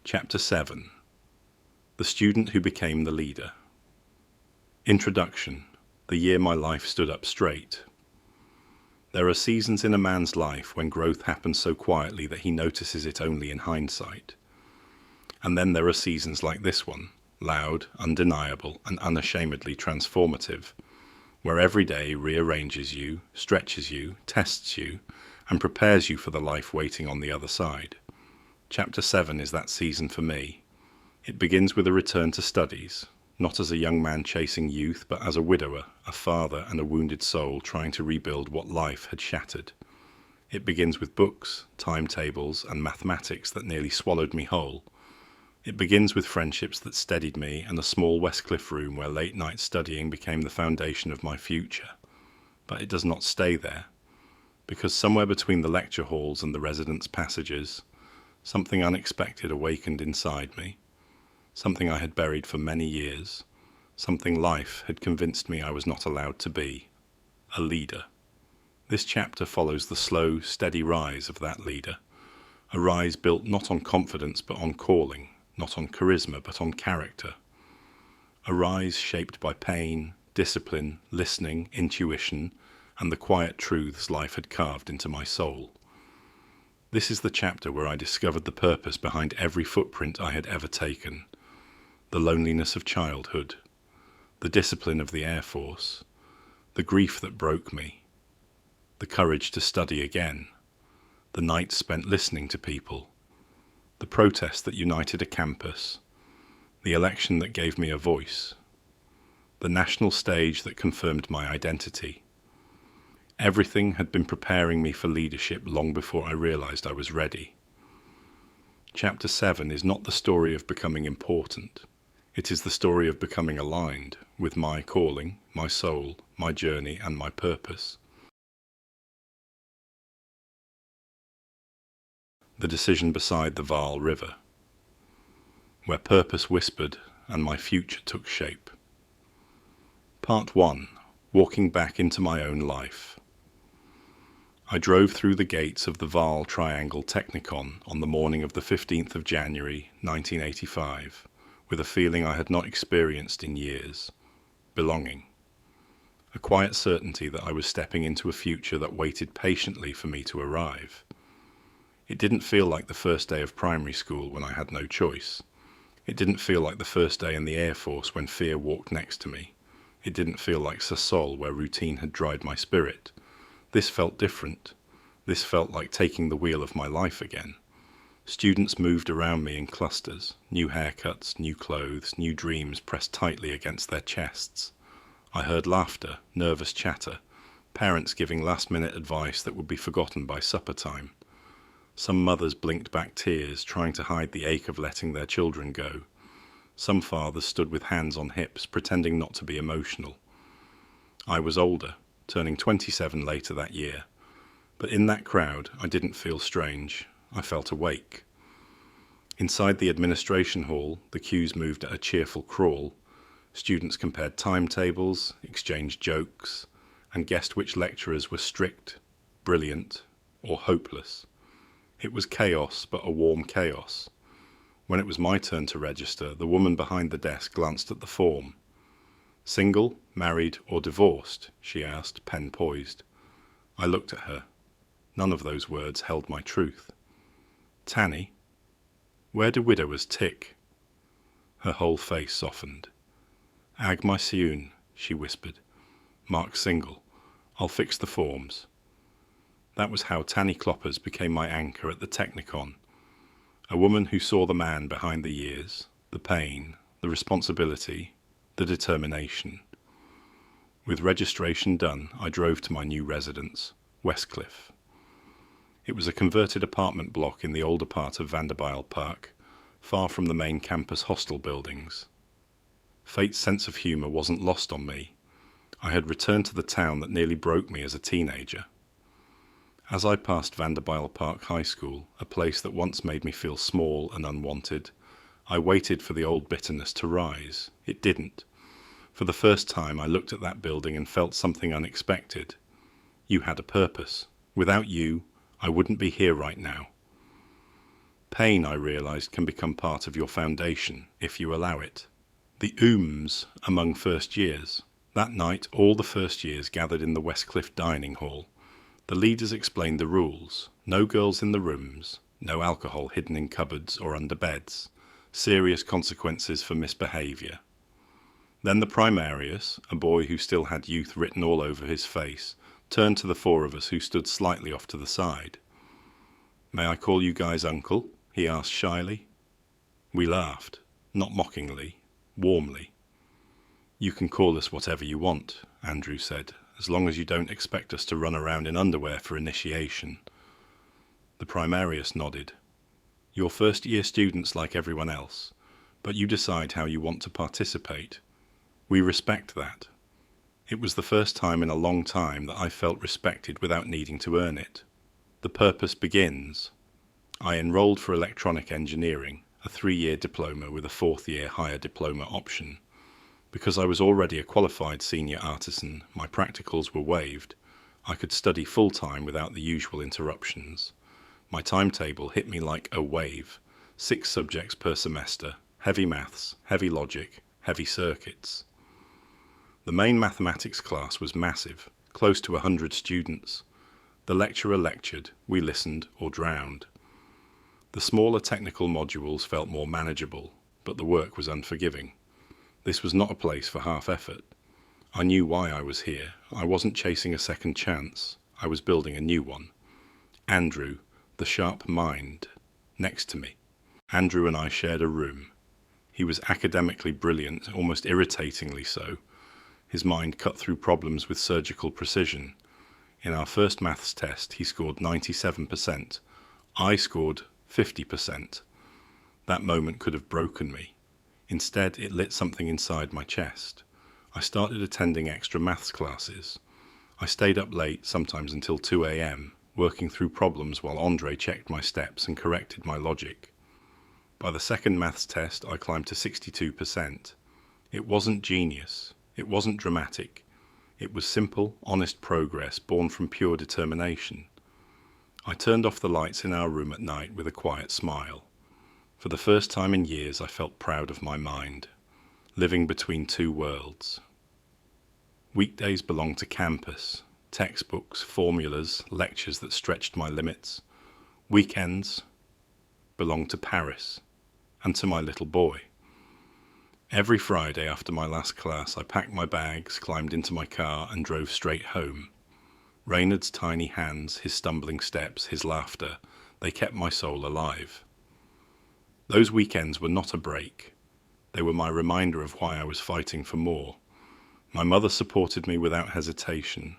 Chapter 7. The Student Who Became the Leader. Introduction. The year my life stood up straight. There are seasons in a man's life when growth happens so quietly that he notices it only in hindsight. And then there are seasons like this one, loud, undeniable, and unashamedly transformative, where every day rearranges you, stretches you, tests you, and prepares you for the life waiting on the other side. Chapter 7 is that season for me. It begins with a return to studies, not as a young man chasing youth, but as a widower, a father, and a wounded soul trying to rebuild what life had shattered. It begins with books, timetables, and mathematics that nearly swallowed me whole. It begins with friendships that steadied me and a small Westcliff room where late-night studying became the foundation of my future. But it does not stay there, because somewhere between the lecture halls and the residence passages, something unexpected awakened inside me, something I had buried for many years, something life had convinced me I was not allowed to be, a leader. This chapter follows the slow, steady rise of that leader, a rise built not on confidence but on calling, not on charisma but on character, a rise shaped by pain, discipline, listening, intuition, and the quiet truths life had carved into my soul. This is the chapter where I discovered the purpose behind every footprint I had ever taken, the loneliness of childhood, the discipline of the Air Force, the grief that broke me, the courage to study again, the nights spent listening to people, the protest that united a campus, the election that gave me a voice, the national stage that confirmed my identity. Everything had been preparing me for leadership long before I realized I was ready. Chapter 7 is not the story of becoming important. It is the story of becoming aligned with my calling, my soul, my journey, and my purpose. The decision beside the Vaal River, where purpose whispered and my future took shape. Part 1. Walking back into my own life. I drove through the gates of the Vaal Triangle Technicon on the morning of the 15th of January, 1985, with a feeling I had not experienced in years, belonging. A quiet certainty that I was stepping into a future that waited patiently for me to arrive. It didn't feel like the first day of primary school when I had no choice. It didn't feel like the first day in the Air Force when fear walked next to me. It didn't feel like Sassol where routine had dried my spirit. This felt different. This felt like taking the wheel of my life again. Students moved around me in clusters, new haircuts, new clothes, new dreams pressed tightly against their chests. I heard laughter, nervous chatter, parents giving last-minute advice that would be forgotten by supper time. Some mothers blinked back tears, trying to hide the ache of letting their children go. Some fathers stood with hands on hips, pretending not to be emotional. I was older, turning 27 later that year. But in that crowd, I didn't feel strange. I felt awake. Inside the administration hall, the queues moved at a cheerful crawl. Students compared timetables, exchanged jokes, and guessed which lecturers were strict, brilliant, or hopeless. It was chaos, but a warm chaos. When it was my turn to register, the woman behind the desk glanced at the form. Single, married, or divorced? She asked, pen poised. I looked at her. None of those words held my truth. Tanny? Where do widowers tick? Her whole face softened. Ag my Sioun, she whispered. Mark single. I'll fix the forms. That was how Tanny Kloppers became my anchor at the Technicon. A woman who saw the man behind the years, the pain, the responsibility, the determination. With registration done, I drove to my new residence, Westcliff. It was a converted apartment block in the older part of Vanderbilt Park, far from the main campus hostel buildings. Fate's sense of humour wasn't lost on me. I had returned to the town that nearly broke me as a teenager. As I passed Vanderbilt Park High School, a place that once made me feel small and unwanted, I waited for the old bitterness to rise. It didn't. For the first time, I looked at that building and felt something unexpected. You had a purpose. Without you, I wouldn't be here right now. Pain, I realized, can become part of your foundation if you allow it. The ooms among first years. That night, all the first years gathered in the Westcliff dining hall. The leaders explained the rules. No girls in the rooms, no alcohol hidden in cupboards or under beds, serious consequences for misbehaviour. Then the primarius, a boy who still had youth written all over his face, turned to the four of us who stood slightly off to the side. "May I call you guys uncle?" he asked shyly. We laughed, not mockingly, warmly. "You can call us whatever you want," Andrew said, "as long as you don't expect us to run around in underwear for initiation." The primarius nodded. "You're first-year students like everyone else, but you decide how you want to participate. We respect that." It was the first time in a long time that I felt respected without needing to earn it. The purpose begins. I enrolled for electronic engineering, a 3-year diploma with a 4th-year higher diploma option. Because I was already a qualified senior artisan, my practicals were waived. I could study full-time without the usual interruptions. My timetable hit me like a wave. 6 subjects per semester, heavy maths, heavy logic, heavy circuits. The main mathematics class was massive, close to 100 students. The lecturer lectured, we listened or drowned. The smaller technical modules felt more manageable, but the work was unforgiving. This was not a place for half effort. I knew why I was here. I wasn't chasing a second chance. I was building a new one. Andrew, the sharp mind, next to me. Andrew and I shared a room. He was academically brilliant, almost irritatingly so. His mind cut through problems with surgical precision. In our first maths test, he scored 97%. I scored 50%. That moment could have broken me. Instead, it lit something inside my chest. I started attending extra maths classes. I stayed up late, sometimes until 2 a.m., working through problems while Andre checked my steps and corrected my logic. By the second maths test, I climbed to 62%. It wasn't genius. It wasn't dramatic. It was simple, honest progress born from pure determination. I turned off the lights in our room at night with a quiet smile. For the first time in years, I felt proud of my mind, living between two worlds. Weekdays belonged to campus, textbooks, formulas, lectures that stretched my limits. Weekends belonged to Paris and to my little boy. Every Friday after my last class, I packed my bags, climbed into my car, and drove straight home. Reynard's tiny hands, his stumbling steps, his laughter, they kept my soul alive. Those weekends were not a break. They were my reminder of why I was fighting for more. My mother supported me without hesitation.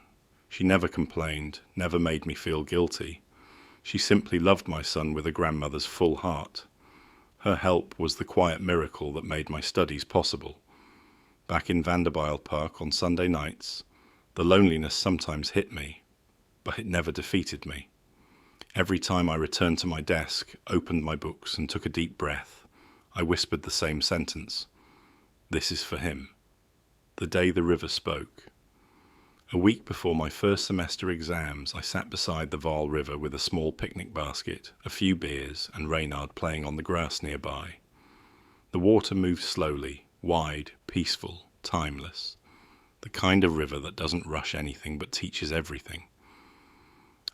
She never complained, never made me feel guilty. She simply loved my son with a grandmother's full heart. Her help was the quiet miracle that made my studies possible. Back in Vanderbilt Park on Sunday nights, the loneliness sometimes hit me, but it never defeated me. Every time I returned to my desk, opened my books, and took a deep breath, I whispered the same sentence: "This is for him." The day the river spoke. A week before my first semester exams, I sat beside the Vaal River with a small picnic basket, a few beers, and Reynard playing on the grass nearby. The water moved slowly, wide, peaceful, timeless. The kind of river that doesn't rush anything but teaches everything.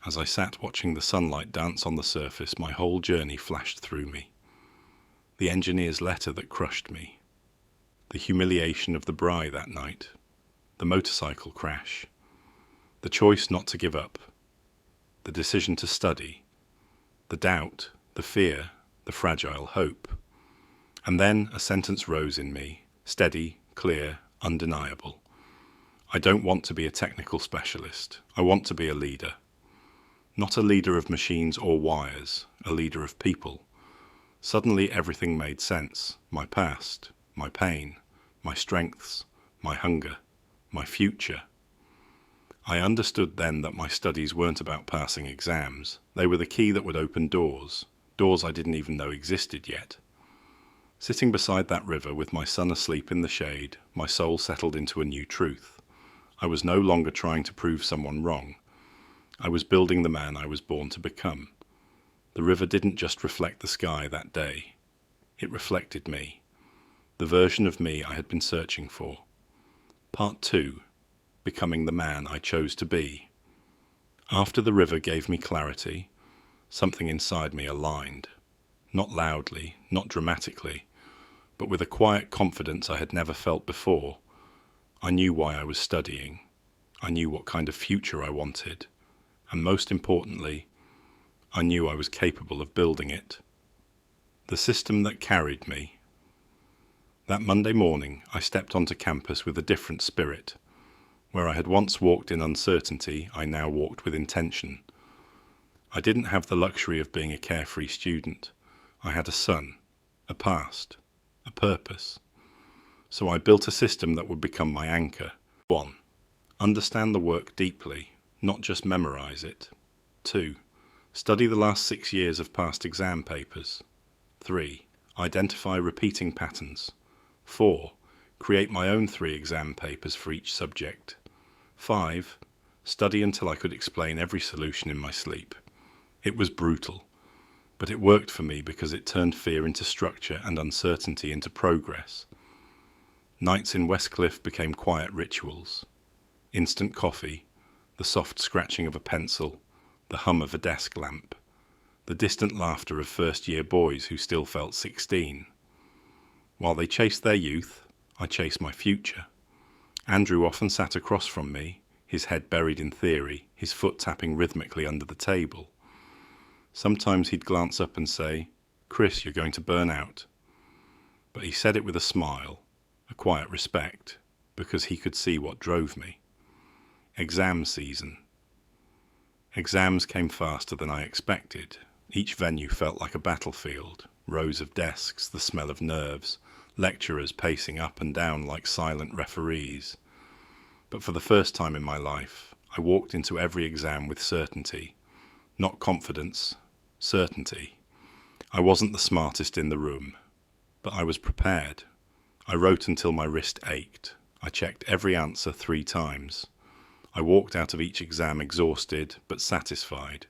As I sat watching the sunlight dance on the surface, my whole journey flashed through me. The engineer's letter that crushed me. The humiliation of the braai that night. The motorcycle crash. The choice not to give up. The decision to study. The doubt, the fear, the fragile hope. And then a sentence rose in me, steady, clear, undeniable. I don't want to be a technical specialist. I want to be a leader. Not a leader of machines or wires, a leader of people. Suddenly everything made sense. My past, my pain, my strengths, my hunger, my future. I understood then that my studies weren't about passing exams. They were the key that would open doors, doors I didn't even know existed yet. Sitting beside that river with my son asleep in the shade, my soul settled into a new truth. I was no longer trying to prove someone wrong. I was building the man I was born to become. The river didn't just reflect the sky that day. It reflected me, the version of me I had been searching for. Part 2. Becoming the man I chose to be. After the river gave me clarity, something inside me aligned. Not loudly, not dramatically, but with a quiet confidence I had never felt before. I knew why I was studying. I knew what kind of future I wanted. And most importantly, I knew I was capable of building it. The system that carried me. That Monday morning, I stepped onto campus with a different spirit. Where I had once walked in uncertainty, I now walked with intention. I didn't have the luxury of being a carefree student. I had a son, a past, a purpose. So I built a system that would become my anchor. 1. Understand the work deeply, not just memorize it. 2. Study the last 6 years of past exam papers. 3. Identify repeating patterns. 4. Create my own 3 exam papers for each subject. 5. Study until I could explain every solution in my sleep. It was brutal, but it worked for me because it turned fear into structure and uncertainty into progress. Nights in Westcliff became quiet rituals. Instant coffee, the soft scratching of a pencil, the hum of a desk lamp, the distant laughter of first-year boys who still felt 16. While they chased their youth, I chased my future. Andrew often sat across from me, his head buried in theory, his foot tapping rhythmically under the table. Sometimes he'd glance up and say, "Chris, you're going to burn out." But he said it with a smile, a quiet respect, because he could see what drove me. Exam season. Exams came faster than I expected. Each venue felt like a battlefield, rows of desks, the smell of nerves, lecturers pacing up and down like silent referees. But for the first time in my life, I walked into every exam with certainty. Not confidence, certainty. I wasn't the smartest in the room, but I was prepared. I wrote until my wrist ached. I checked every answer 3 times. I walked out of each exam exhausted but satisfied.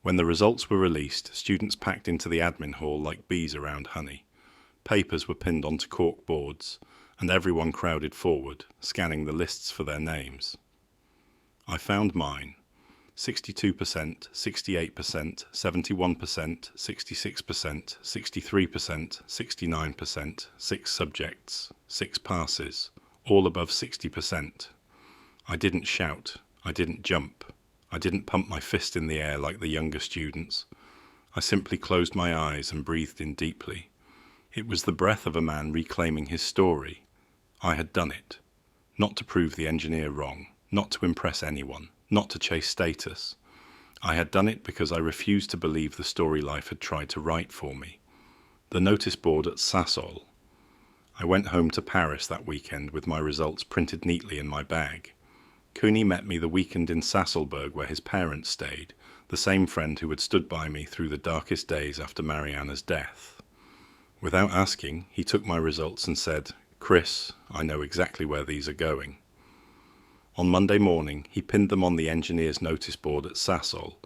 When the results were released, students packed into the admin hall like bees around honey. Papers were pinned onto cork boards, and everyone crowded forward, scanning the lists for their names. I found mine. 62%, 68%, 71%, 66%, 63%, 69%, 6 subjects, 6 passes, all above 60%. I didn't shout, I didn't jump, I didn't pump my fist in the air like the younger students. I simply closed my eyes and breathed in deeply. It was the breath of a man reclaiming his story. I had done it. Not to prove the engineer wrong, not to impress anyone, not to chase status. I had done it because I refused to believe the story life had tried to write for me. The notice board at Sasol. I went home to Paris that weekend with my results printed neatly in my bag. Cooney met me the weekend in Sasselberg where his parents stayed, the same friend who had stood by me through the darkest days after Mariana's death. Without asking, he took my results and said, "Chris, I know exactly where these are going." On Monday morning, he pinned them on the engineer's notice board at Sasol,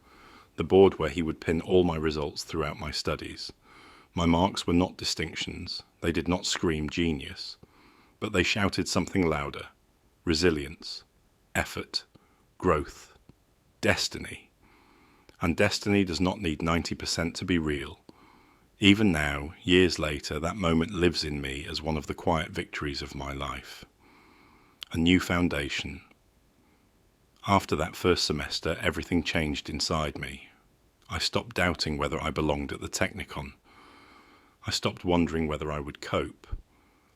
the board where he would pin all my results throughout my studies. My marks were not distinctions, they did not scream genius, but they shouted something louder: resilience, effort, growth, destiny. And destiny does not need 90% to be real. Even now, years later, that moment lives in me as one of the quiet victories of my life. A new foundation. After that first semester, everything changed inside me. I stopped doubting whether I belonged at the Technikon. I stopped wondering whether I would cope.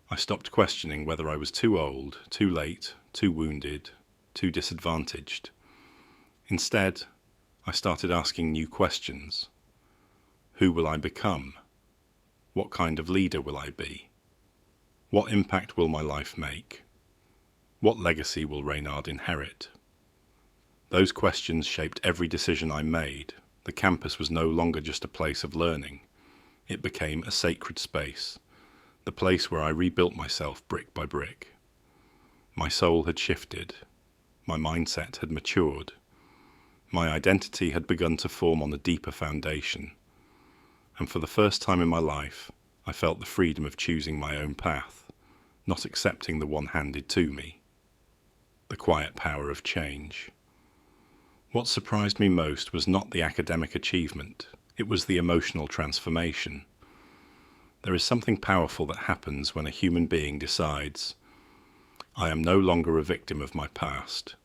I stopped questioning whether I was too old, too late, too wounded, too disadvantaged. Instead, I started asking new questions. Who will I become? What kind of leader will I be? What impact will my life make? What legacy will Reynard inherit? Those questions shaped every decision I made. The campus was no longer just a place of learning. It became a sacred space, the place where I rebuilt myself brick by brick. My soul had shifted. My mindset had matured. My identity had begun to form on a deeper foundation, and for the first time in my life, I felt the freedom of choosing my own path, not accepting the one handed to me. The quiet power of change. What surprised me most was not the academic achievement, it was the emotional transformation. There is something powerful that happens when a human being decides, I am no longer a victim of my past.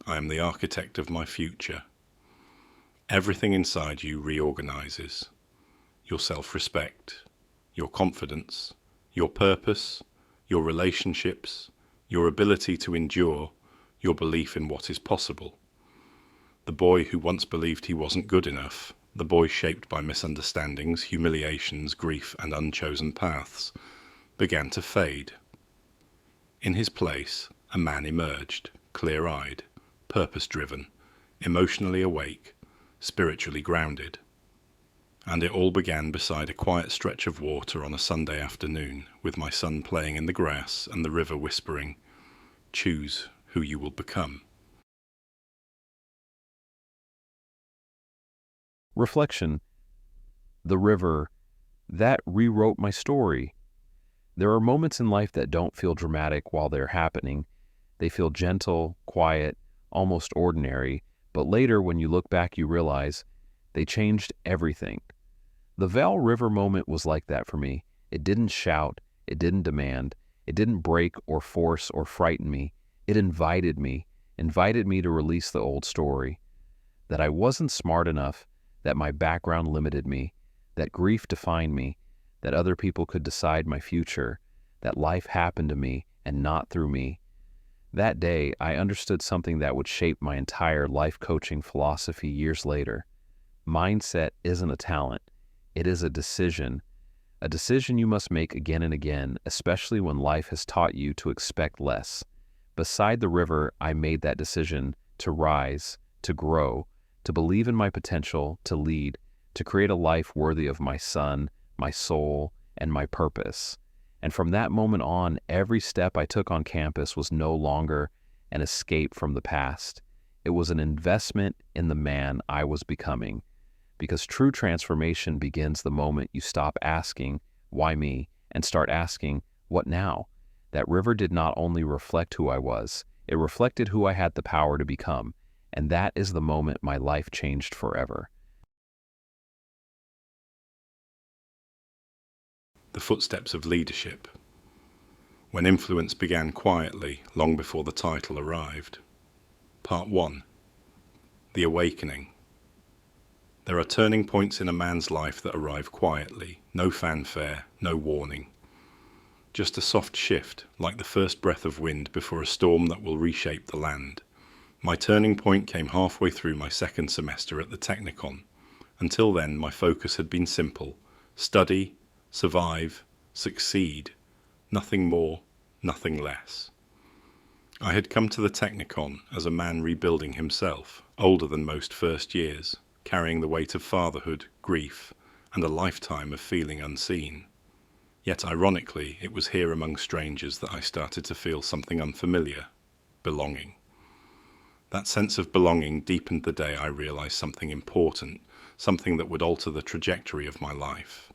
I am the architect of my future. Everything inside you reorganizes. Your self-respect, your confidence, your purpose, your relationships, your ability to endure, your belief in what is possible. The boy who once believed he wasn't good enough, the boy shaped by misunderstandings, humiliations, grief, and unchosen paths, began to fade. In his place, a man emerged, clear-eyed, purpose-driven, emotionally awake, spiritually grounded. And it all began beside a quiet stretch of water on a Sunday afternoon, with my son playing in the grass and the river whispering, "Choose who you will become." Reflection. The river, that rewrote my story. There are moments in life that don't feel dramatic while they're happening. They feel gentle, quiet, almost ordinary, but later when you look back you realize they changed everything. The Val River moment was like that for me. It didn't shout, it didn't demand, it didn't break or force or frighten me. It invited me to release the old story, that I wasn't smart enough, that my background limited me, that grief defined me, that other people could decide my future, that life happened to me and not through me. That day, I understood something that would shape my entire life coaching philosophy years later. Mindset isn't a talent, it is a decision you must make again and again, especially when life has taught you to expect less. Beside the river, I made that decision to rise, to grow, to believe in my potential, to lead, to create a life worthy of my son, my soul, and my purpose. And from that moment on, every step I took on campus was no longer an escape from the past. It was an investment in the man I was becoming. Because true transformation begins the moment you stop asking, why me, and start asking, what now? That river did not only reflect who I was, it reflected who I had the power to become. And that is the moment my life changed forever. The footsteps of leadership. When influence began quietly, long before the title arrived. Part 1. The Awakening. There are turning points in a man's life that arrive quietly, no fanfare, no warning. Just a soft shift, like the first breath of wind before a storm that will reshape the land. My turning point came halfway through my second semester at the Technikon. Until then, my focus had been simple: study, survive, succeed, nothing more, nothing less. I had come to the Technikon as a man rebuilding himself, older than most first years, carrying the weight of fatherhood, grief, and a lifetime of feeling unseen. Yet ironically, it was here among strangers that I started to feel something unfamiliar: belonging. That sense of belonging deepened the day I realized something important, something that would alter the trajectory of my life.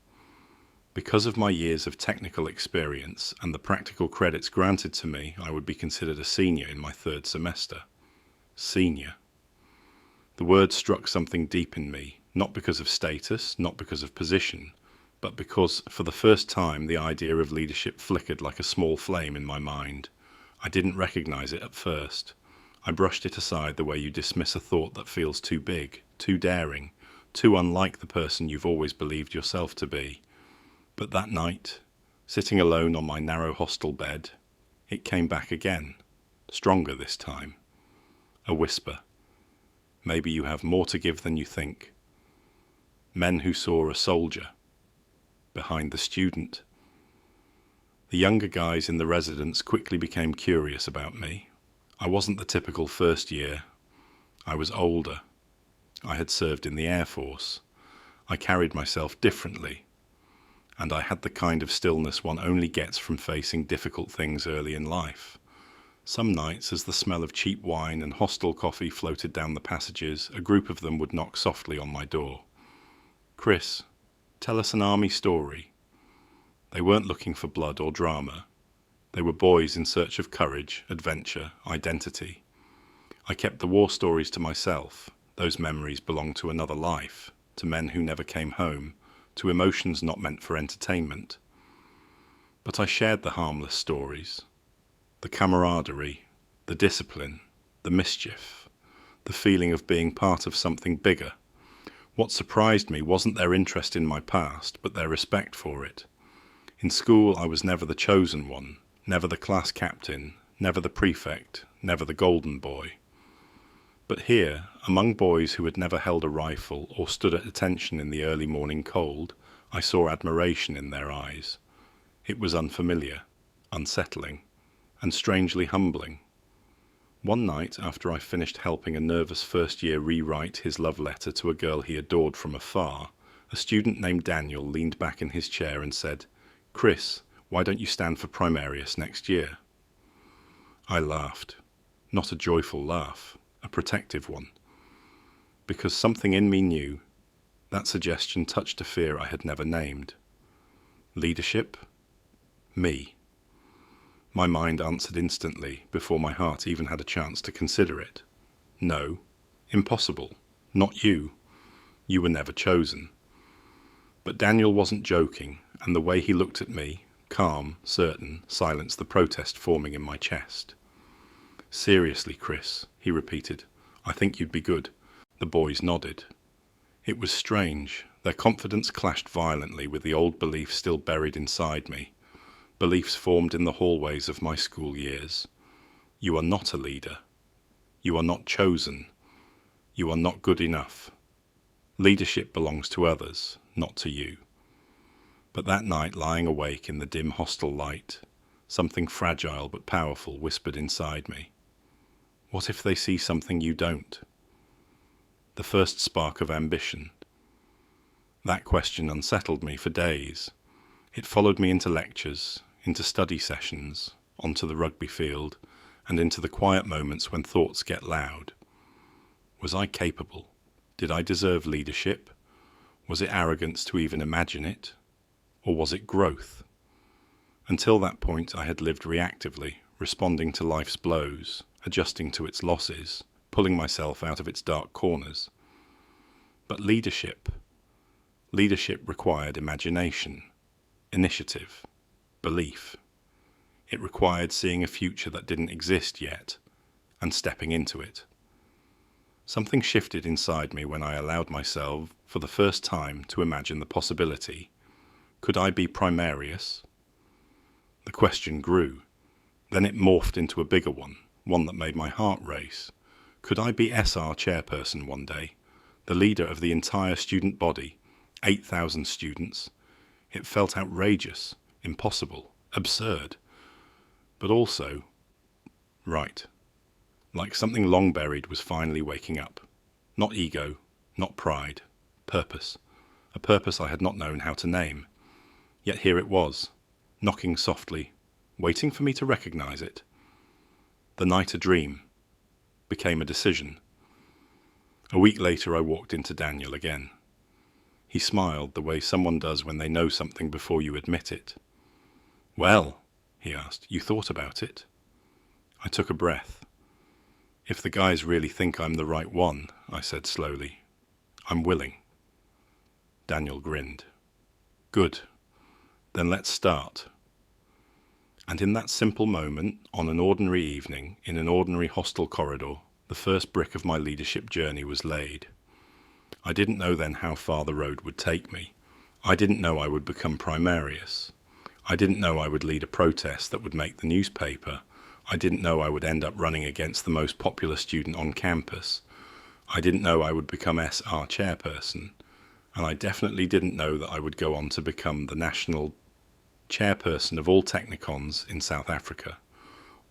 Because of my years of technical experience and the practical credits granted to me, I would be considered a senior in my third semester. Senior. The word struck something deep in me, not because of status, not because of position, but because, for the first time, the idea of leadership flickered like a small flame in my mind. I didn't recognize it at first. I brushed it aside the way you dismiss a thought that feels too big, too daring, too unlike the person you've always believed yourself to be. But that night, sitting alone on my narrow hostel bed, it came back again, stronger this time. A whisper. Maybe you have more to give than you think. Men who saw a soldier behind the student. The younger guys in the residence quickly became curious about me. I wasn't the typical first year. I was older. I had served in the Air Force. I carried myself differently. And I had the kind of stillness one only gets from facing difficult things early in life. Some nights, as the smell of cheap wine and hostel coffee floated down the passages, a group of them would knock softly on my door. "Chris," Tell us an army story. They weren't looking for blood or drama. They were boys in search of courage, adventure, identity. I kept the war stories to myself. Those memories belonged to another life, to men who never came home, to emotions not meant for entertainment. But I shared the harmless stories, the camaraderie, the discipline, the mischief, the feeling of being part of something bigger. What surprised me wasn't their interest in my past, but their respect for it. In school, I was never the chosen one, never the class captain, never the prefect, never the golden boy. But here, among boys who had never held a rifle or stood at attention in the early morning cold, I saw admiration in their eyes. It was unfamiliar, unsettling, and strangely humbling. One night, after I finished helping a nervous first-year rewrite his love letter to a girl he adored from afar, a student named Daniel leaned back in his chair and said, "Chris, why don't you stand for Primarius next year?" I laughed. Not a joyful laugh, a protective one. Because something in me knew that suggestion touched a fear I had never named. Leadership? Me. My mind answered instantly before my heart even had a chance to consider it. No, impossible. Not you. You were never chosen. But Daniel wasn't joking, and the way he looked at me, calm, certain, silenced the protest forming in my chest. "Seriously, Chris," he repeated, "I think you'd be good." The boys nodded. It was strange. Their confidence clashed violently with the old beliefs still buried inside me. Beliefs formed in the hallways of my school years. You are not a leader. You are not chosen. You are not good enough. Leadership belongs to others, not to you. But that night, lying awake in the dim hostel light, something fragile but powerful whispered inside me. What if they see something you don't? The first spark of ambition. That question unsettled me for days. It followed me into lectures, into study sessions, onto the rugby field, and into the quiet moments when thoughts get loud. Was I capable? Did I deserve leadership? Was it arrogance to even imagine it? Or was it growth? Until that point I had lived reactively, responding to life's blows, adjusting to its losses, pulling myself out of its dark corners. But leadership required imagination, initiative, belief. It required seeing a future that didn't exist yet, and stepping into it. Something shifted inside me when I allowed myself, for the first time, to imagine the possibility. Could I be Primarius? The question grew. Then it morphed into a bigger one that made my heart race. Could I be SR chairperson one day, the leader of the entire student body, 8,000 students? It felt outrageous, impossible, absurd, but also right. Like something long buried was finally waking up. Not ego, not pride, purpose. A purpose I had not known how to name. Yet here it was, knocking softly, waiting for me to recognize it. The night a dream became a decision. A week later I walked into Daniel again. He smiled the way someone does when they know something before you admit it. "Well," he asked, "you thought about it?" I took a breath. "If the guys really think I'm the right one," I said slowly, "I'm willing." Daniel grinned. "Good. Then let's start." And in that simple moment, on an ordinary evening, in an ordinary hostel corridor, the first brick of my leadership journey was laid. I didn't know then how far the road would take me. I didn't know I would become Primarius. I didn't know I would lead a protest that would make the newspaper. I didn't know I would end up running against the most popular student on campus. I didn't know I would become SR chairperson. And I definitely didn't know that I would go on to become the national chairperson of all technicons in South Africa.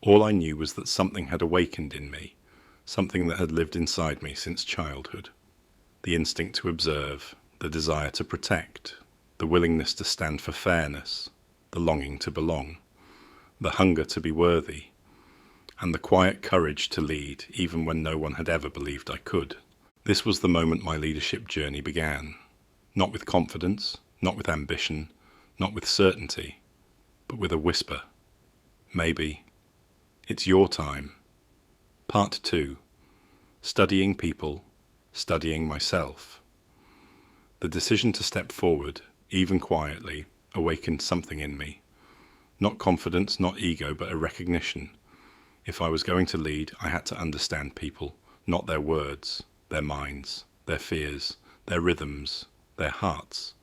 All I knew was that something had awakened in me, something that had lived inside me since childhood. The instinct to observe, the desire to protect, the willingness to stand for fairness, the longing to belong, the hunger to be worthy, and the quiet courage to lead even when no one had ever believed I could. This was the moment my leadership journey began. Not with confidence, not with ambition, not with certainty, but with a whisper. Maybe it's your time. Part 2. Studying people, studying myself. The decision to step forward, even quietly, awakened something in me. Not confidence, not ego, but a recognition. If I was going to lead, I had to understand people, not their words, their minds, their fears, their rhythms, their hearts.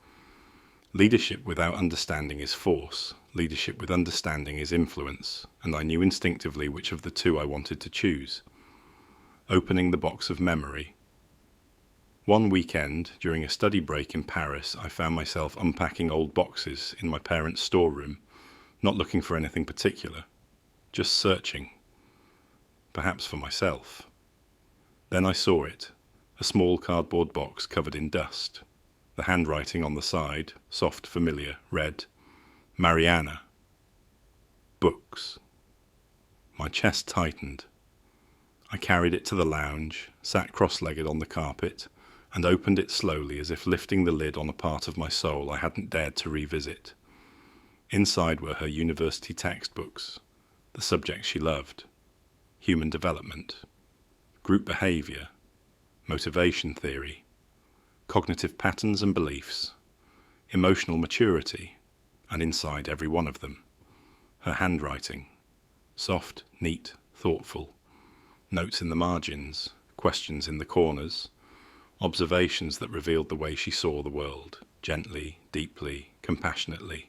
Leadership without understanding is force. Leadership with understanding is influence, and I knew instinctively which of the two I wanted to choose. Opening the box of memory. One weekend, during a study break in Paris, I found myself unpacking old boxes in my parents' storeroom, not looking for anything particular, just searching, perhaps for myself. Then I saw it, a small cardboard box covered in dust. The handwriting on the side, soft, familiar, read, Mariana. Books. My chest tightened. I carried it to the lounge, sat cross-legged on the carpet, and opened it slowly as if lifting the lid on a part of my soul I hadn't dared to revisit. Inside were her university textbooks, the subjects she loved, human development, group behavior, motivation theory, cognitive patterns and beliefs, emotional maturity, and inside every one of them, her handwriting, soft, neat, thoughtful, notes in the margins, questions in the corners, observations that revealed the way she saw the world, gently, deeply, compassionately.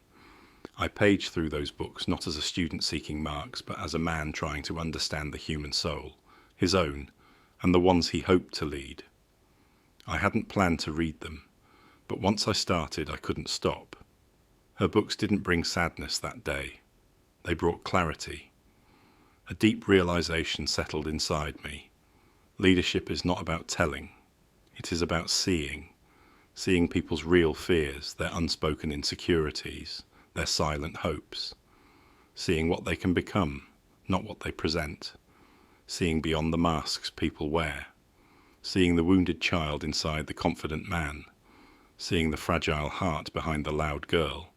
I paged through those books not as a student seeking marks, but as a man trying to understand the human soul, his own, and the ones he hoped to lead. I hadn't planned to read them, but once I started, I couldn't stop. Her books didn't bring sadness that day. They brought clarity. A deep realization settled inside me. Leadership is not about telling. It is about seeing people's real fears, their unspoken insecurities, their silent hopes, seeing what they can become, not what they present, seeing beyond the masks people wear, seeing the wounded child inside the confident man, seeing the fragile heart behind the loud girl,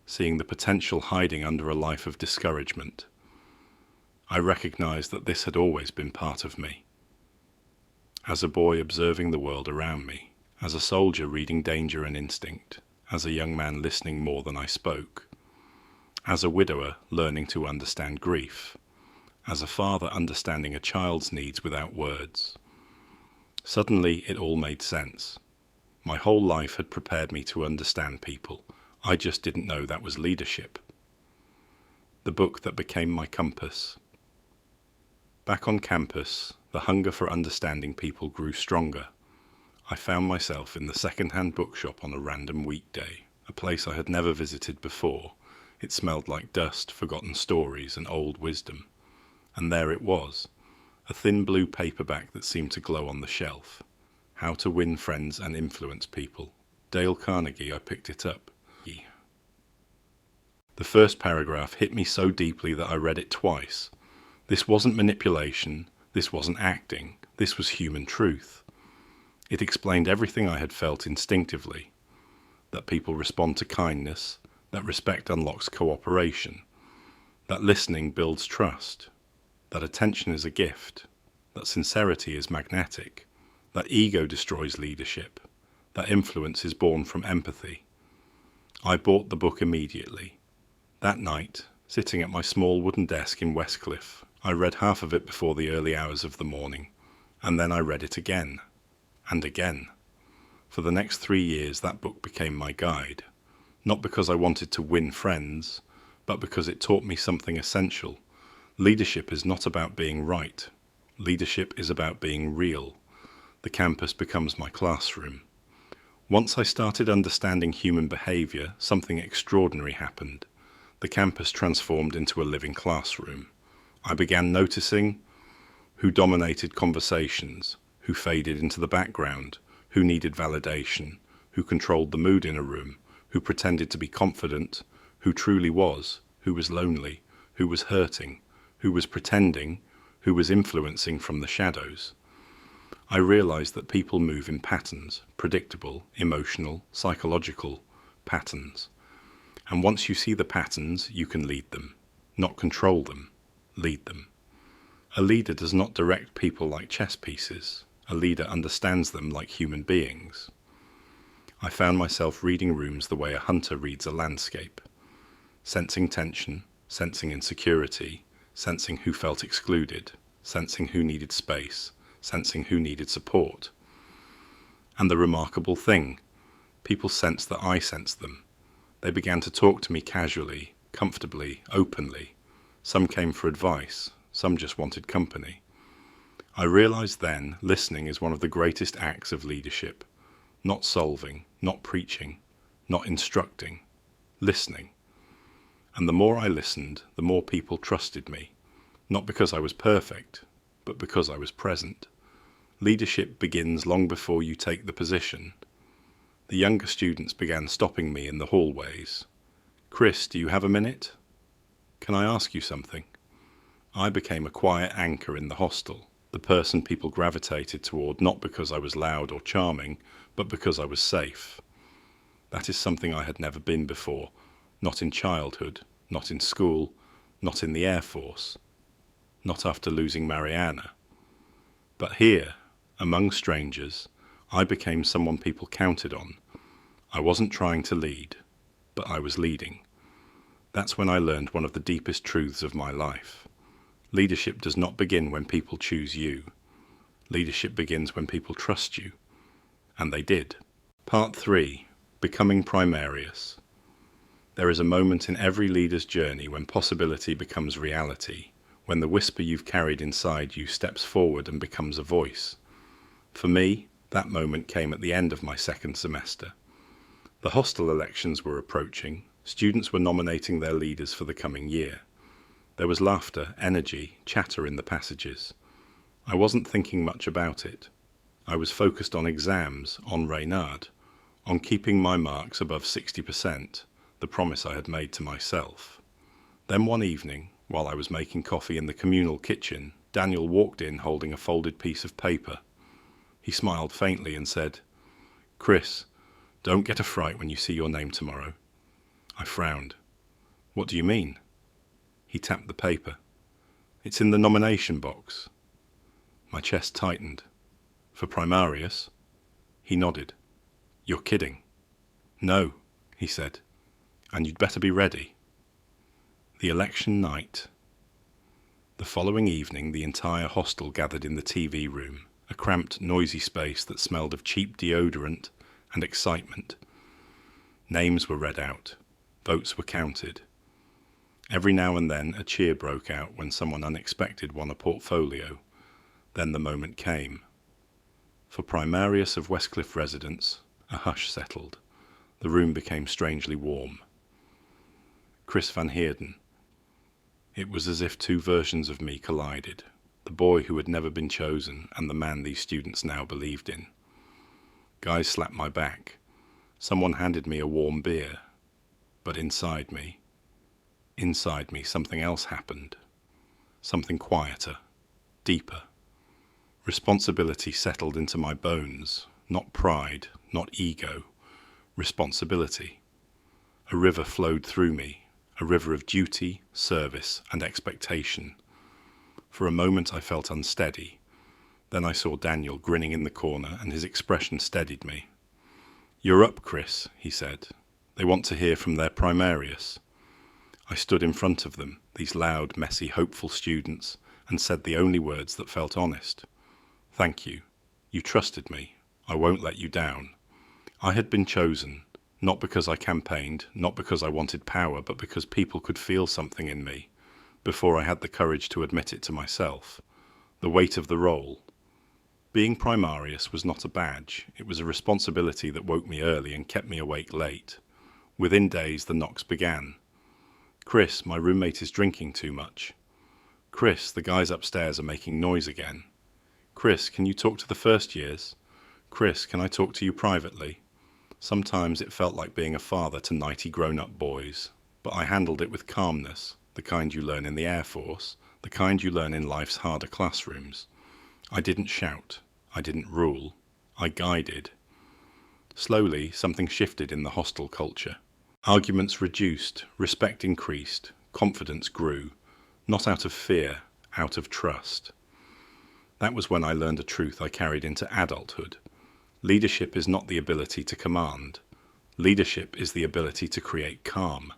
seeing the potential hiding under a life of discouragement. I recognized that this had always been part of me. As a boy observing the world around me, as a soldier reading danger and instinct, as a young man listening more than I spoke, as a widower learning to understand grief, as a father understanding a child's needs without words. Suddenly it all made sense. My whole life had prepared me to understand people. I just didn't know that was leadership. The book that became my compass. Back on campus, the hunger for understanding people grew stronger. I found myself in the second-hand bookshop on a random weekday, a place I had never visited before. It smelled like dust, forgotten stories, and old wisdom. And there it was, a thin blue paperback that seemed to glow on the shelf. How to Win Friends and Influence People. Dale Carnegie. I picked it up. The first paragraph hit me so deeply that I read it twice. This wasn't manipulation, this wasn't acting, this was human truth. It explained everything I had felt instinctively, that people respond to kindness, that respect unlocks cooperation, that listening builds trust, that attention is a gift, that sincerity is magnetic, that ego destroys leadership, that influence is born from empathy. I bought the book immediately. That night, sitting at my small wooden desk in Westcliff, I read half of it before the early hours of the morning, and then I read it again, and again. For the next 3 years that book became my guide, not because I wanted to win friends, but because it taught me something essential. Leadership is not about being right. Leadership is about being real. The campus becomes my classroom. Once I started understanding human behavior, something extraordinary happened. The campus transformed into a living classroom. I began noticing who dominated conversations, who faded into the background, who needed validation, who controlled the mood in a room, who pretended to be confident, who truly was, who was lonely, who was hurting, who was pretending, who was influencing from the shadows. I realized that people move in patterns, predictable, emotional, psychological, patterns. And once you see the patterns, you can lead them. Not control them, lead them. A leader does not direct people like chess pieces. A leader understands them like human beings. I found myself reading rooms the way a hunter reads a landscape, sensing tension, sensing insecurity, sensing who felt excluded, sensing who needed space, sensing who needed support. And the remarkable thing, people sensed that I sensed them. They began to talk to me casually, comfortably, openly. Some came for advice, some just wanted company. I realized then listening is one of the greatest acts of leadership. Not solving, not preaching, not instructing, listening. And the more I listened, the more people trusted me, not because I was perfect, but because I was present. Leadership begins long before you take the position. The younger students began stopping me in the hallways. "Chris, do you have a minute? Can I ask you something?" I became a quiet anchor in the hostel, the person people gravitated toward not because I was loud or charming, but because I was safe. That is something I had never been before, not in childhood, not in school, not in the Air Force, not after losing Mariana. But here, among strangers, I became someone people counted on. I wasn't trying to lead, but I was leading. That's when I learned one of the deepest truths of my life. Leadership does not begin when people choose you. Leadership begins when people trust you. And they did. Part 3. Becoming Primarius. There is a moment in every leader's journey when possibility becomes reality, when the whisper you've carried inside you steps forward and becomes a voice. For me, that moment came at the end of my second semester. The hostel elections were approaching. Students were nominating their leaders for the coming year. There was laughter, energy, chatter in the passages. I wasn't thinking much about it. I was focused on exams, on Reynard, on keeping my marks above 60%, the promise I had made to myself. Then one evening, while I was making coffee in the communal kitchen, Daniel walked in holding a folded piece of paper. He smiled faintly and said, "Chris, don't get a fright when you see your name tomorrow." I frowned. "What do you mean?" He tapped the paper. "It's in the nomination box." My chest tightened. "For Primarius?" He nodded. "You're kidding." "No," he said, "and you'd better be ready." The election night. The following evening, the entire hostel gathered in the TV room, a cramped, noisy space that smelled of cheap deodorant and excitement. Names were read out. Votes were counted. Every now and then a cheer broke out when someone unexpected won a portfolio. Then the moment came. For Primarius of Westcliff residents, a hush settled. The room became strangely warm. Chris Van Heerden. It was as if two versions of me collided, the boy who had never been chosen and the man these students now believed in. Guys slapped my back. Someone handed me a warm beer. But inside me, something else happened. Something quieter, deeper. Responsibility settled into my bones, not pride, not ego, responsibility. A river flowed through me, a river of duty, service, and expectation. For a moment I felt unsteady. Then I saw Daniel grinning in the corner, and his expression steadied me. "You're up, Chris," he said. "They want to hear from their Primarius." I stood in front of them, these loud, messy, hopeful students, and said the only words that felt honest. "Thank you. You trusted me. I won't let you down." I had been chosen, not because I campaigned, not because I wanted power, but because people could feel something in me, before I had the courage to admit it to myself. The weight of the role. Being Primarius was not a badge. It was a responsibility that woke me early and kept me awake late. Within days, the knocks began. "Chris, my roommate is drinking too much." "Chris, the guys upstairs are making noise again." "Chris, can you talk to the first years?" "Chris, can I talk to you privately?" Sometimes it felt like being a father to 90 grown-up boys, but I handled it with calmness, the kind you learn in the Air Force, the kind you learn in life's harder classrooms. I didn't shout. I didn't rule. I guided. Slowly, something shifted in the hostel culture. Arguments reduced, respect increased, confidence grew, not out of fear, out of trust. That was when I learned a truth I carried into adulthood. Leadership is not the ability to command. Leadership is the ability to create calm,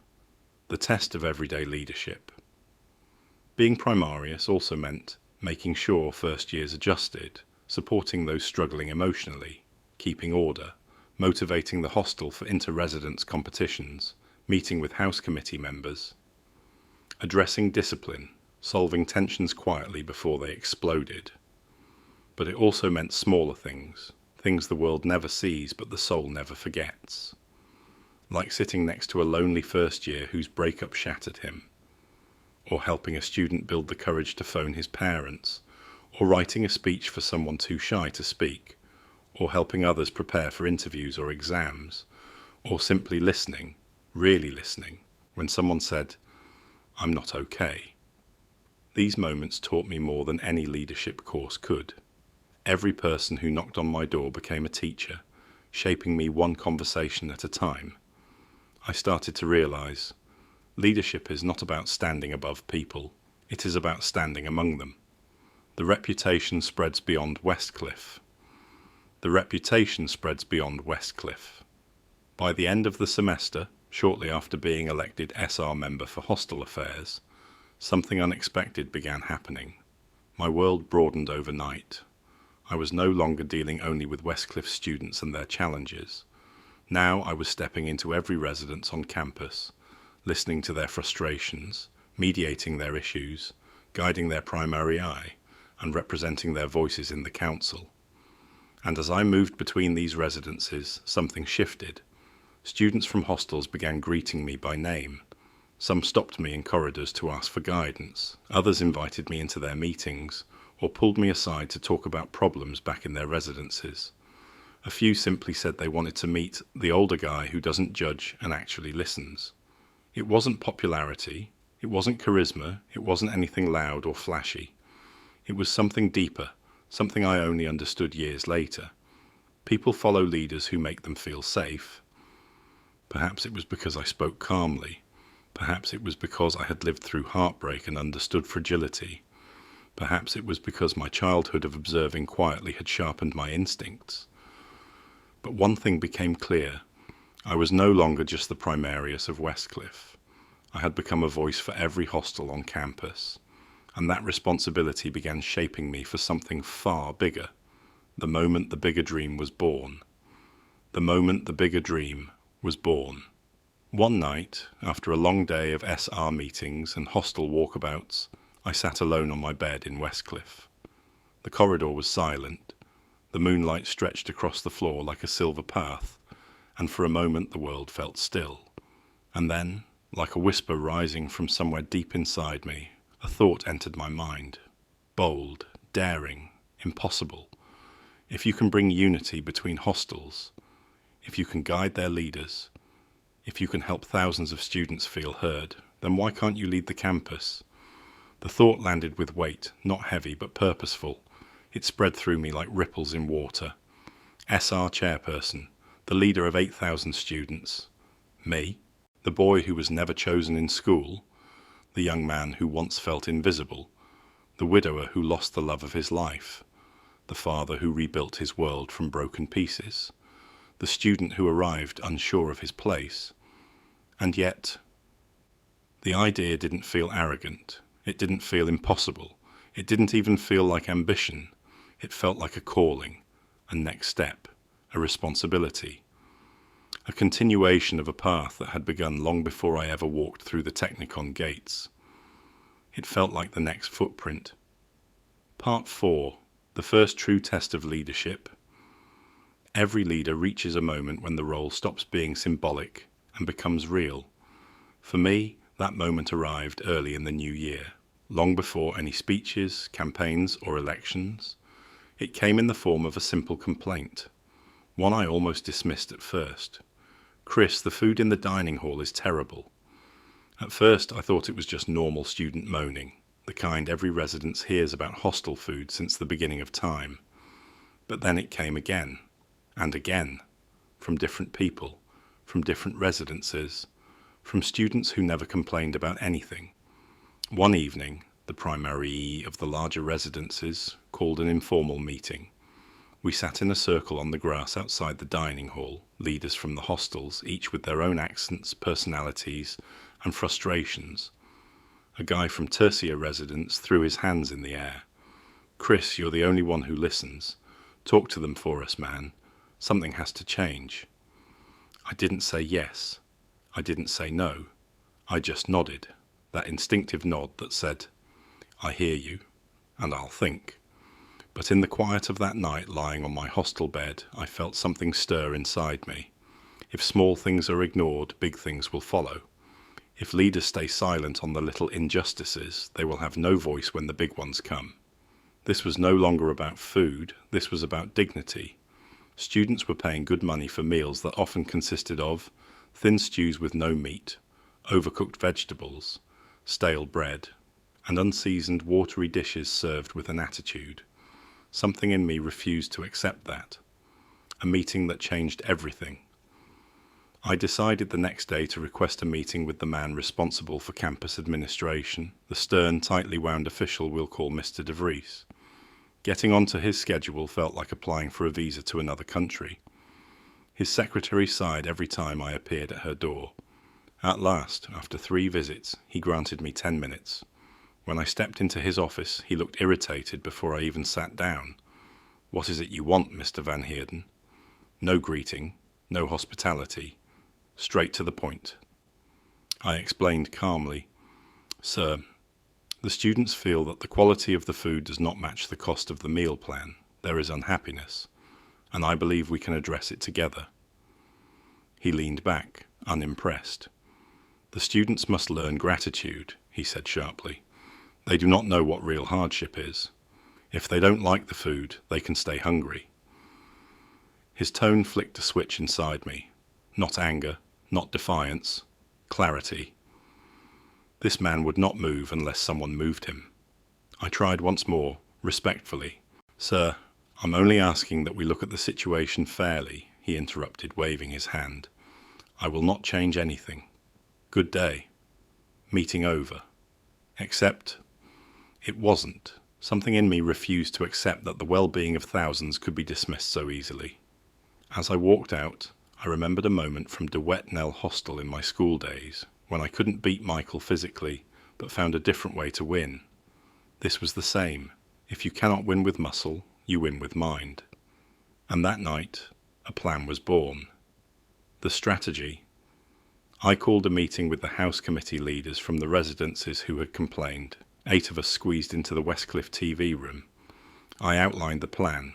the test of everyday leadership. Being primarius also meant making sure first years adjusted, supporting those struggling emotionally, keeping order, motivating the hostel for inter-residence competitions, meeting with house committee members, addressing discipline, solving tensions quietly before they exploded. But it also meant smaller things, things the world never sees but the soul never forgets. Like sitting next to a lonely first year whose breakup shattered him, or helping a student build the courage to phone his parents, or writing a speech for someone too shy to speak, or helping others prepare for interviews or exams, or simply listening, really listening, when someone said, "I'm not okay." These moments taught me more than any leadership course could. Every person who knocked on my door became a teacher, shaping me one conversation at a time. I started to realize leadership is not about standing above people, it is about standing among them. The reputation spreads beyond Westcliff. The reputation spreads beyond Westcliff. By the end of the semester, shortly after being elected SR member for hostel affairs, something unexpected began happening. My world broadened overnight. I was no longer dealing only with Westcliff students and their challenges. Now I was stepping into every residence on campus, listening to their frustrations, mediating their issues, guiding their primary eye, and representing their voices in the council. And as I moved between these residences, something shifted. Students from hostels began greeting me by name. Some stopped me in corridors to ask for guidance. Others invited me into their meetings, or pulled me aside to talk about problems back in their residences. A few simply said they wanted to meet the older guy who doesn't judge and actually listens. It wasn't popularity, it wasn't charisma, it wasn't anything loud or flashy. It was something deeper, something I only understood years later. People follow leaders who make them feel safe. Perhaps it was because I spoke calmly. Perhaps it was because I had lived through heartbreak and understood fragility. Perhaps it was because my childhood of observing quietly had sharpened my instincts. But one thing became clear. I was no longer just the primarius of Westcliff. I had become a voice for every hostel on campus, and that responsibility began shaping me for something far bigger. The moment the bigger dream was born. The moment the bigger dream was born. One night, after a long day of SR meetings and hostel walkabouts, I sat alone on my bed in Westcliff. The corridor was silent. The moonlight stretched across the floor like a silver path, and for a moment the world felt still. And then, like a whisper rising from somewhere deep inside me, a thought entered my mind. Bold, daring, impossible. If you can bring unity between hostels, if you can guide their leaders, if you can help thousands of students feel heard, then why can't you lead the campus? The thought landed with weight, not heavy but purposeful. It spread through me like ripples in water. SR chairperson, the leader of 8,000 students. Me, the boy who was never chosen in school, the young man who once felt invisible, the widower who lost the love of his life, the father who rebuilt his world from broken pieces, the student who arrived unsure of his place. And yet, the idea didn't feel arrogant. It didn't feel impossible. It didn't even feel like ambition. It felt like a calling, a next step, a responsibility, a continuation of a path that had begun long before I ever walked through the Technicon gates. It felt like the next footprint. Part 4. The first true test of leadership. Every leader reaches a moment when the role stops being symbolic and becomes real. For me, that moment arrived early in the new year, long before any speeches, campaigns, or elections. It came in the form of a simple complaint, one I almost dismissed at first. "Chris, the food in the dining hall is terrible." At first I thought it was just normal student moaning, the kind every resident hears about hostel food since the beginning of time. But then it came again, and again, from different people, from different residences, from students who never complained about anything. One evening, the primary of the larger residences called an informal meeting. We sat in a circle on the grass outside the dining hall, leaders from the hostels, each with their own accents, personalities, and frustrations. A guy from tertiary residence threw his hands in the air. "Chris, you're the only one who listens. Talk to them for us, man. Something has to change." I didn't say yes. I didn't say no. I just nodded, that instinctive nod that said, "I hear you, and I'll think." But in the quiet of that night, lying on my hostel bed, I felt something stir inside me. If small things are ignored, big things will follow. If leaders stay silent on the little injustices, they will have no voice when the big ones come. This was no longer about food, this was about dignity. Students were paying good money for meals that often consisted of thin stews with no meat, overcooked vegetables, stale bread, and unseasoned watery dishes served with an attitude. Something in me refused to accept that. A meeting that changed everything. I decided the next day to request a meeting with the man responsible for campus administration, the stern, tightly wound official we'll call Mr. De Vries. Getting onto his schedule felt like applying for a visa to another country. His secretary sighed every time I appeared at her door. At last, after 3 visits, he granted me 10 minutes. When I stepped into his office, he looked irritated before I even sat down. "What is it you want, Mr. Van Heerden?" No greeting, no hospitality. Straight to the point. I explained calmly, "Sir, the students feel that the quality of the food does not match the cost of the meal plan. There is unhappiness, and I believe we can address it together." He leaned back, unimpressed. "The students must learn gratitude," he said sharply. "They do not know what real hardship is. If they don't like the food, they can stay hungry." His tone flicked a switch inside me. Not anger, not defiance, clarity. This man would not move unless someone moved him. I tried once more, respectfully. "Sir, I'm only asking that we look at the situation fairly," he interrupted, waving his hand. "I will not change anything. Good day. Meeting over. Except..." It wasn't. Something in me refused to accept that the well-being of thousands could be dismissed so easily. As I walked out, I remembered a moment from De Wet Nell Hostel in my school days, when I couldn't beat Michael physically, but found a different way to win. This was the same. If you cannot win with muscle, you win with mind. And that night, a plan was born. The strategy. I called a meeting with the house committee leaders from the residences who had complained. 8 of us squeezed into the Westcliff TV room. I outlined the plan.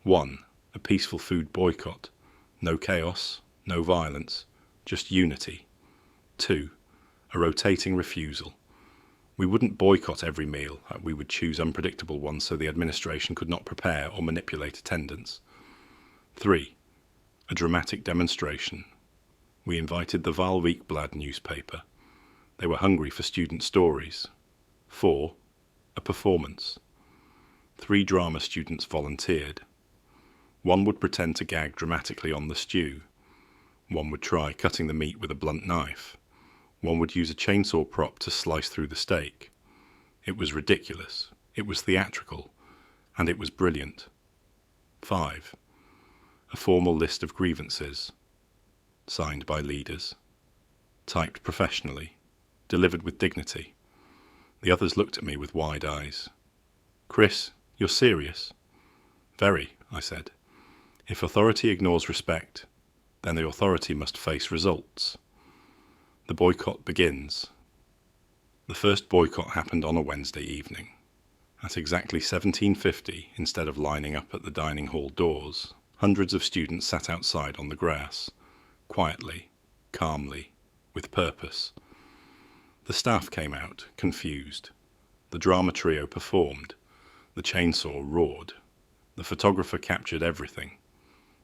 1. A peaceful food boycott. No chaos, no violence, just unity. 2. A rotating refusal. We wouldn't boycott every meal, we would choose unpredictable ones so the administration could not prepare or manipulate attendance. 3. A dramatic demonstration. We invited the Waal Weekblad newspaper. They were hungry for student stories. 4. A performance. 3 drama students volunteered. 1 would pretend to gag dramatically on the stew. 1 would try cutting the meat with a blunt knife. 1 would use a chainsaw prop to slice through the steak. It was ridiculous, it was theatrical, and it was brilliant. 5. A formal list of grievances, signed by leaders, typed professionally, delivered with dignity. The others looked at me with wide eyes. "Chris, you're serious?" "Very," I said. "If authority ignores respect, then the authority must face results. The boycott begins." The first boycott happened on a Wednesday evening. At exactly 17:50, instead of lining up at the dining hall doors, hundreds of students sat outside on the grass, quietly, calmly, with purpose. The staff came out, confused. The drama trio performed. The chainsaw roared. The photographer captured everything.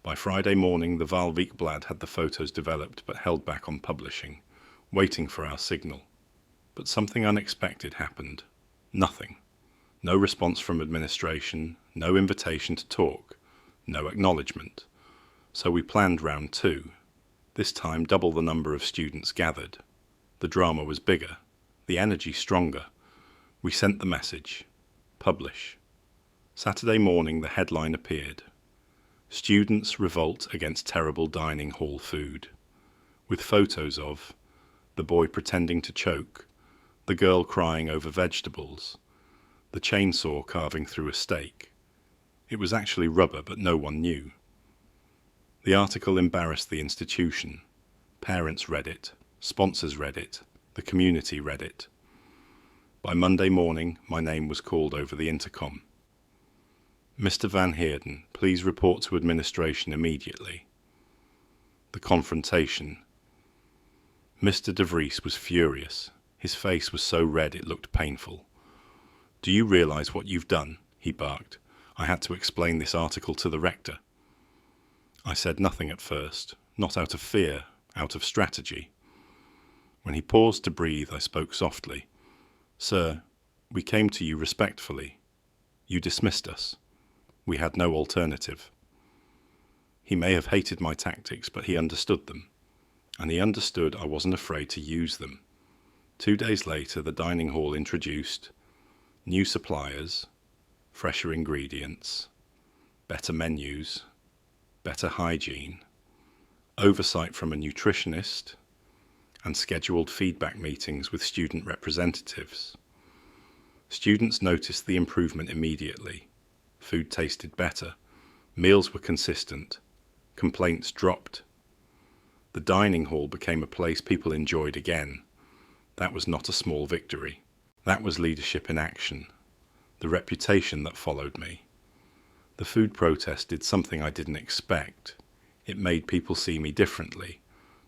By Friday morning, the Waal Weekblad had the photos developed but held back on publishing, waiting for our signal. But something unexpected happened. Nothing. No response from administration, no invitation to talk, no acknowledgement. So we planned round 2. This time double the number of students gathered. The drama was bigger, the energy stronger. We sent the message. Publish. Saturday morning the headline appeared. Students revolt against terrible dining hall food. With photos of the boy pretending to choke, the girl crying over vegetables, the chainsaw carving through a steak. It was actually rubber, but no one knew. The article embarrassed the institution. Parents read it, sponsors read it, the community read it. By Monday morning, my name was called over the intercom. Mr. Van Heerden, please report to administration immediately. The confrontation. Mr. De Vries was furious. His face was so red it looked painful. Do you realize what you've done? He barked. I had to explain this article to the rector. I said nothing at first, not out of fear, out of strategy. When he paused to breathe, I spoke softly. Sir, we came to you respectfully. You dismissed us. We had no alternative. He may have hated my tactics, but he understood them. And he understood I wasn't afraid to use them. 2 days later, the dining hall introduced new suppliers, fresher ingredients, better menus, better hygiene, oversight from a nutritionist, and scheduled feedback meetings with student representatives. Students noticed the improvement immediately. Food tasted better, meals were consistent, complaints dropped. The dining hall became a place people enjoyed again. That was not a small victory. That was leadership in action. The reputation that followed me. The food protest did something I didn't expect. It made people see me differently,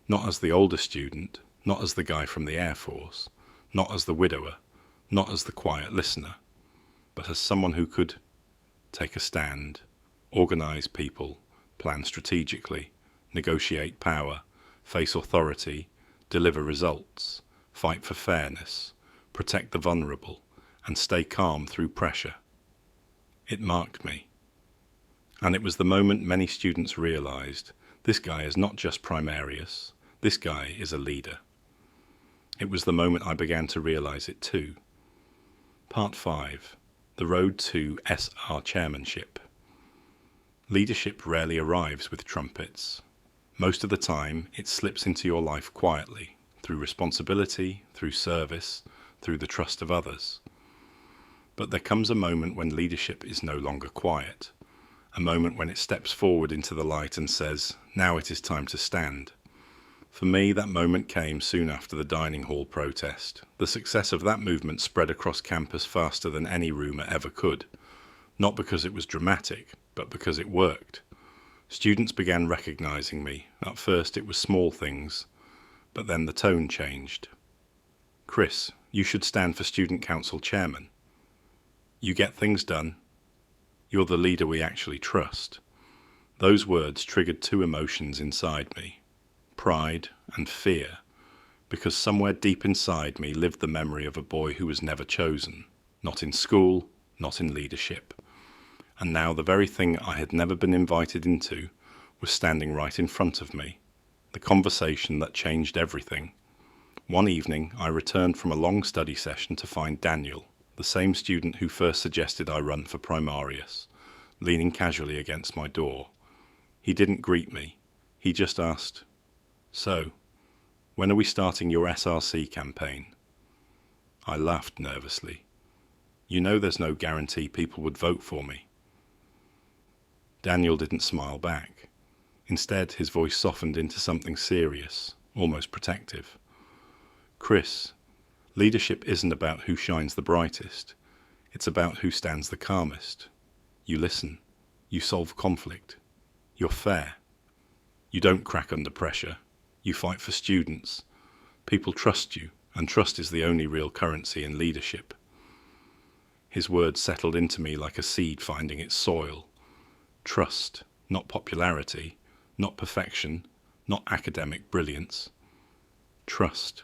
not as the older student, not as the guy from the Air Force, not as the widower, not as the quiet listener, but as someone who could take a stand, organize people, plan strategically, negotiate power, face authority, deliver results, fight for fairness, protect the vulnerable, and stay calm through pressure. It marked me. And it was the moment many students realized, this guy is not just primarius, this guy is a leader. It was the moment I began to realize it too. Part 5. The Road to SR Chairmanship. Leadership rarely arrives with trumpets. Most of the time, it slips into your life quietly, through responsibility, through service, through the trust of others. But there comes a moment when leadership is no longer quiet, a moment when it steps forward into the light and says, now it is time to stand. For me, that moment came soon after the dining hall protest. The success of that movement spread across campus faster than any rumour ever could, not because it was dramatic, but because it worked. Students began recognising me. At first it was small things, but then the tone changed. Chris, you should stand for student council chairman. You get things done. You're the leader we actually trust. Those words triggered two emotions inside me, pride and fear, because somewhere deep inside me lived the memory of a boy who was never chosen, not in school, not in leadership. And now the very thing I had never been invited into was standing right in front of me, the conversation that changed everything. One evening I returned from a long study session to find Daniel, the same student who first suggested I run for primarius, leaning casually against my door. He didn't greet me. He just asked, "So, when are we starting your SRC campaign?" I laughed nervously. You know there's no guarantee people would vote for me. Daniel didn't smile back. Instead, his voice softened into something serious, almost protective. Chris, leadership isn't about who shines the brightest. It's about who stands the calmest. You listen. You solve conflict. You're fair. You don't crack under pressure. You fight for students. People trust you, and trust is the only real currency in leadership. His words settled into me like a seed finding its soil. Trust, not popularity, not perfection, not academic brilliance. Trust.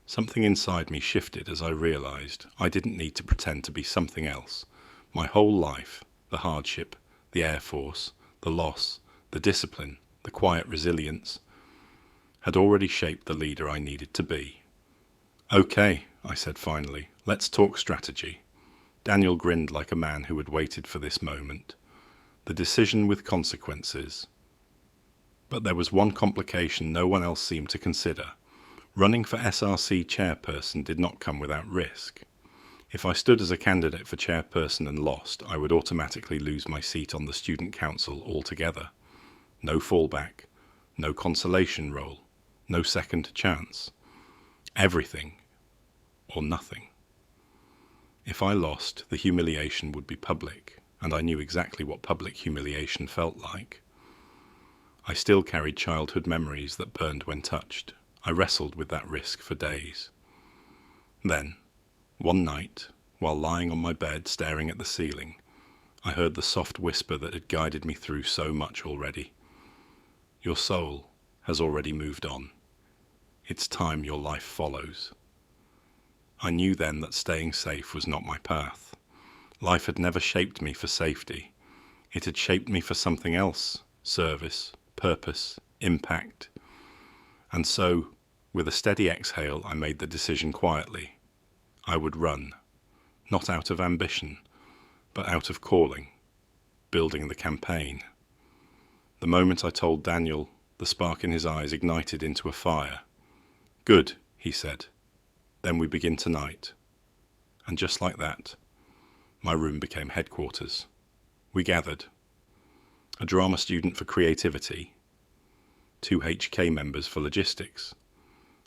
Something inside me shifted as I realized I didn't need to pretend to be something else. My whole life, the hardship, the Air Force, the loss, the discipline, the quiet resilience, had already shaped the leader I needed to be. "Okay," I said finally, "let's talk strategy." Daniel grinned like a man who had waited for this moment. The decision with consequences. But there was one complication no one else seemed to consider. Running for SRC chairperson did not come without risk. If I stood as a candidate for chairperson and lost, I would automatically lose my seat on the student council altogether. No fallback, no consolation role, no second chance. Everything or nothing. If I lost, the humiliation would be public, and I knew exactly what public humiliation felt like. I still carried childhood memories that burned when touched. I wrestled with that risk for days. Then, one night, while lying on my bed staring at the ceiling, I heard the soft whisper that had guided me through so much already. Your soul has already moved on. It's time your life follows. I knew then that staying safe was not my path. Life had never shaped me for safety. It had shaped me for something else: service, purpose, impact. And so, with a steady exhale, I made the decision quietly. I would run, not out of ambition, but out of calling, building the campaign. The moment I told Daniel, the spark in his eyes ignited into a fire. "Good," he said. "Then we begin tonight." And just like that, my room became headquarters. We gathered. A drama student for creativity, 2 HK members for logistics,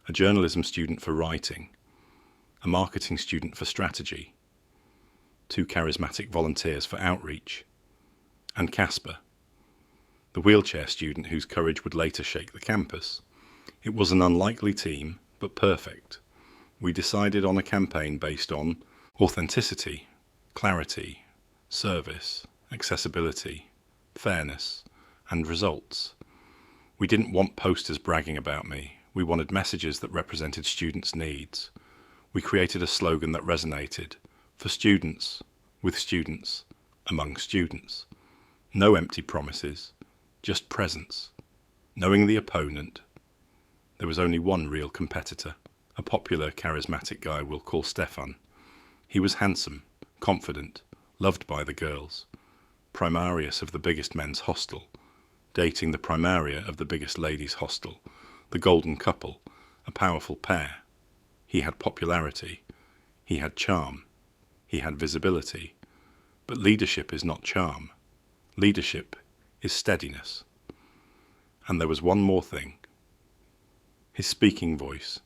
a journalism student for writing, a marketing student for strategy, 2 charismatic volunteers for outreach, and Casper, the wheelchair student whose courage would later shake the campus. It was an unlikely team, but perfect. We decided on a campaign based on authenticity, clarity, service, accessibility, fairness, and results. We didn't want posters bragging about me. We wanted messages that represented students' needs. We created a slogan that resonated: for students, with students, among students. No empty promises, just presence. Knowing the opponent, there was only one real competitor, a popular, charismatic guy we'll call Stefan. He was handsome, confident, loved by the girls, primarius of the biggest men's hostel, dating the primaria of the biggest ladies' hostel, the golden couple, a powerful pair. He had popularity, he had charm, he had visibility. But leadership is not charm. Leadership is steadiness. And there was one more thing. His speaking voice,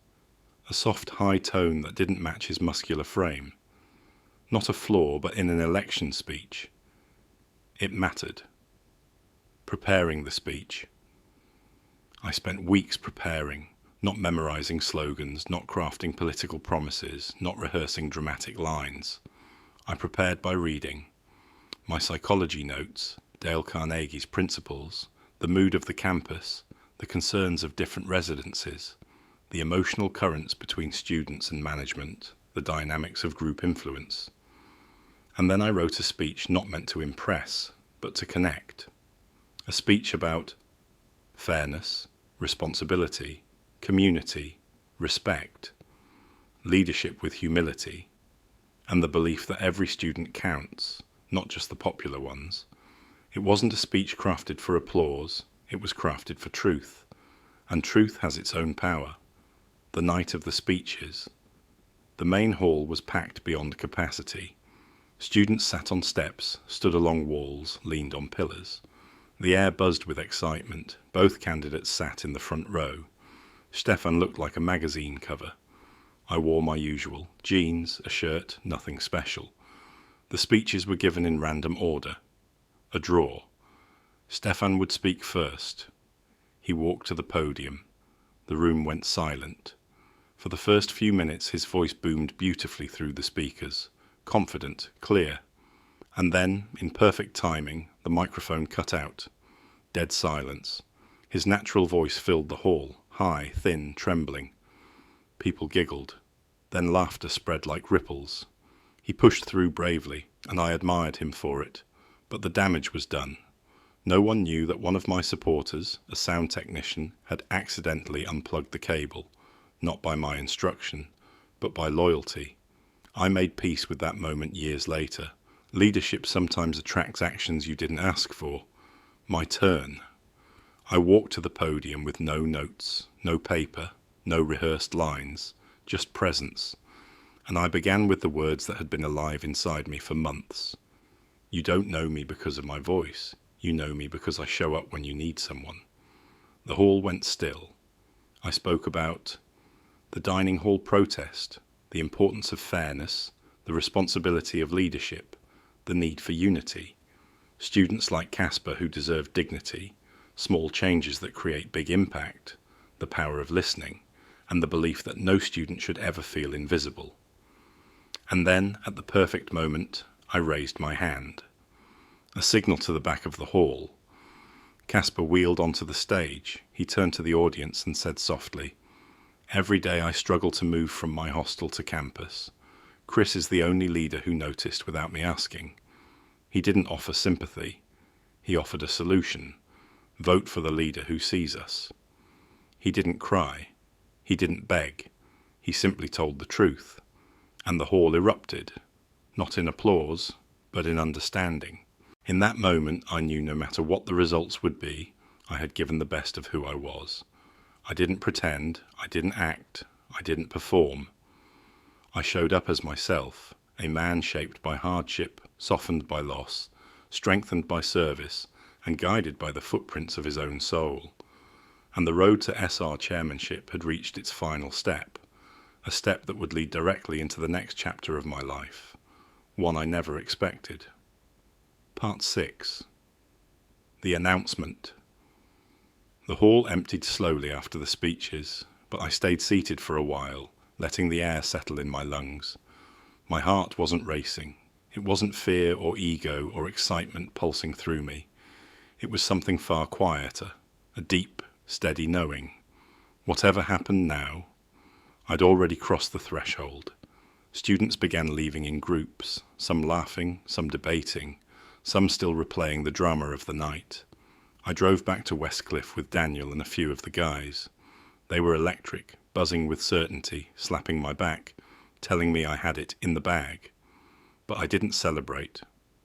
a soft high tone that didn't match his muscular frame. Not a flaw, but in an election speech. It mattered. Preparing the speech. I spent weeks preparing, not memorizing slogans, not crafting political promises, not rehearsing dramatic lines. I prepared by reading. My psychology notes, Dale Carnegie's principles, the mood of the campus, the concerns of different residences, the emotional currents between students and management, the dynamics of group influence. And then I wrote a speech not meant to impress, but to connect. A speech about fairness, responsibility, community, respect, leadership with humility, and the belief that every student counts, not just the popular ones. It wasn't a speech crafted for applause, it was crafted for truth. And truth has its own power. The night of the speeches. The main hall was packed beyond capacity. Students sat on steps, stood along walls, leaned on pillars. The air buzzed with excitement. Both candidates sat in the front row. Stefan looked like a magazine cover. I wore my usual jeans, a shirt, nothing special. The speeches were given in random order. A draw. Stefan would speak first. He walked to the podium. The room went silent. For the first few minutes his voice boomed beautifully through the speakers, confident, clear. And then, in perfect timing, the microphone cut out. Dead silence. His natural voice filled the hall, high, thin, trembling. People giggled. Then laughter spread like ripples. He pushed through bravely, and I admired him for it. But the damage was done. No one knew that one of my supporters, a sound technician, had accidentally unplugged the cable, not by my instruction, but by loyalty. I made peace with that moment years later. Leadership sometimes attracts actions you didn't ask for. My turn. I walked to the podium with no notes, no paper, no rehearsed lines, just presence. And I began with the words that had been alive inside me for months. You don't know me because of my voice. You know me because I show up when you need someone. The hall went still. I spoke about the dining hall protest, the importance of fairness, the responsibility of leadership, the need for unity, students like Casper who deserve dignity, small changes that create big impact, the power of listening, and the belief that no student should ever feel invisible. And then, at the perfect moment, I raised my hand. A signal to the back of the hall. Casper wheeled onto the stage. He turned to the audience and said softly, "Every day I struggle to move from my hostel to campus. Chris is the only leader who noticed without me asking. He didn't offer sympathy. He offered a solution. Vote for the leader who sees us." He didn't cry. He didn't beg. He simply told the truth. And the hall erupted, not in applause, but in understanding. In that moment, I knew no matter what the results would be, I had given the best of who I was. I didn't pretend, I didn't act, I didn't perform. I showed up as myself, a man shaped by hardship, softened by loss, strengthened by service, and guided by the footprints of his own soul. And the road to SR chairmanship had reached its final step, a step that would lead directly into the next chapter of my life, one I never expected. Part 6. The announcement. The hall emptied slowly after the speeches, but I stayed seated for a while, letting the air settle in my lungs. My heart wasn't racing. It wasn't fear or ego or excitement pulsing through me. It was something far quieter, a deep, steady knowing. Whatever happened now, I'd already crossed the threshold. Students began leaving in groups, some laughing, some debating, some still replaying the drama of the night. I drove back to Westcliff with Daniel and a few of the guys. They were electric, buzzing with certainty, slapping my back, telling me I had it in the bag. But I didn't celebrate.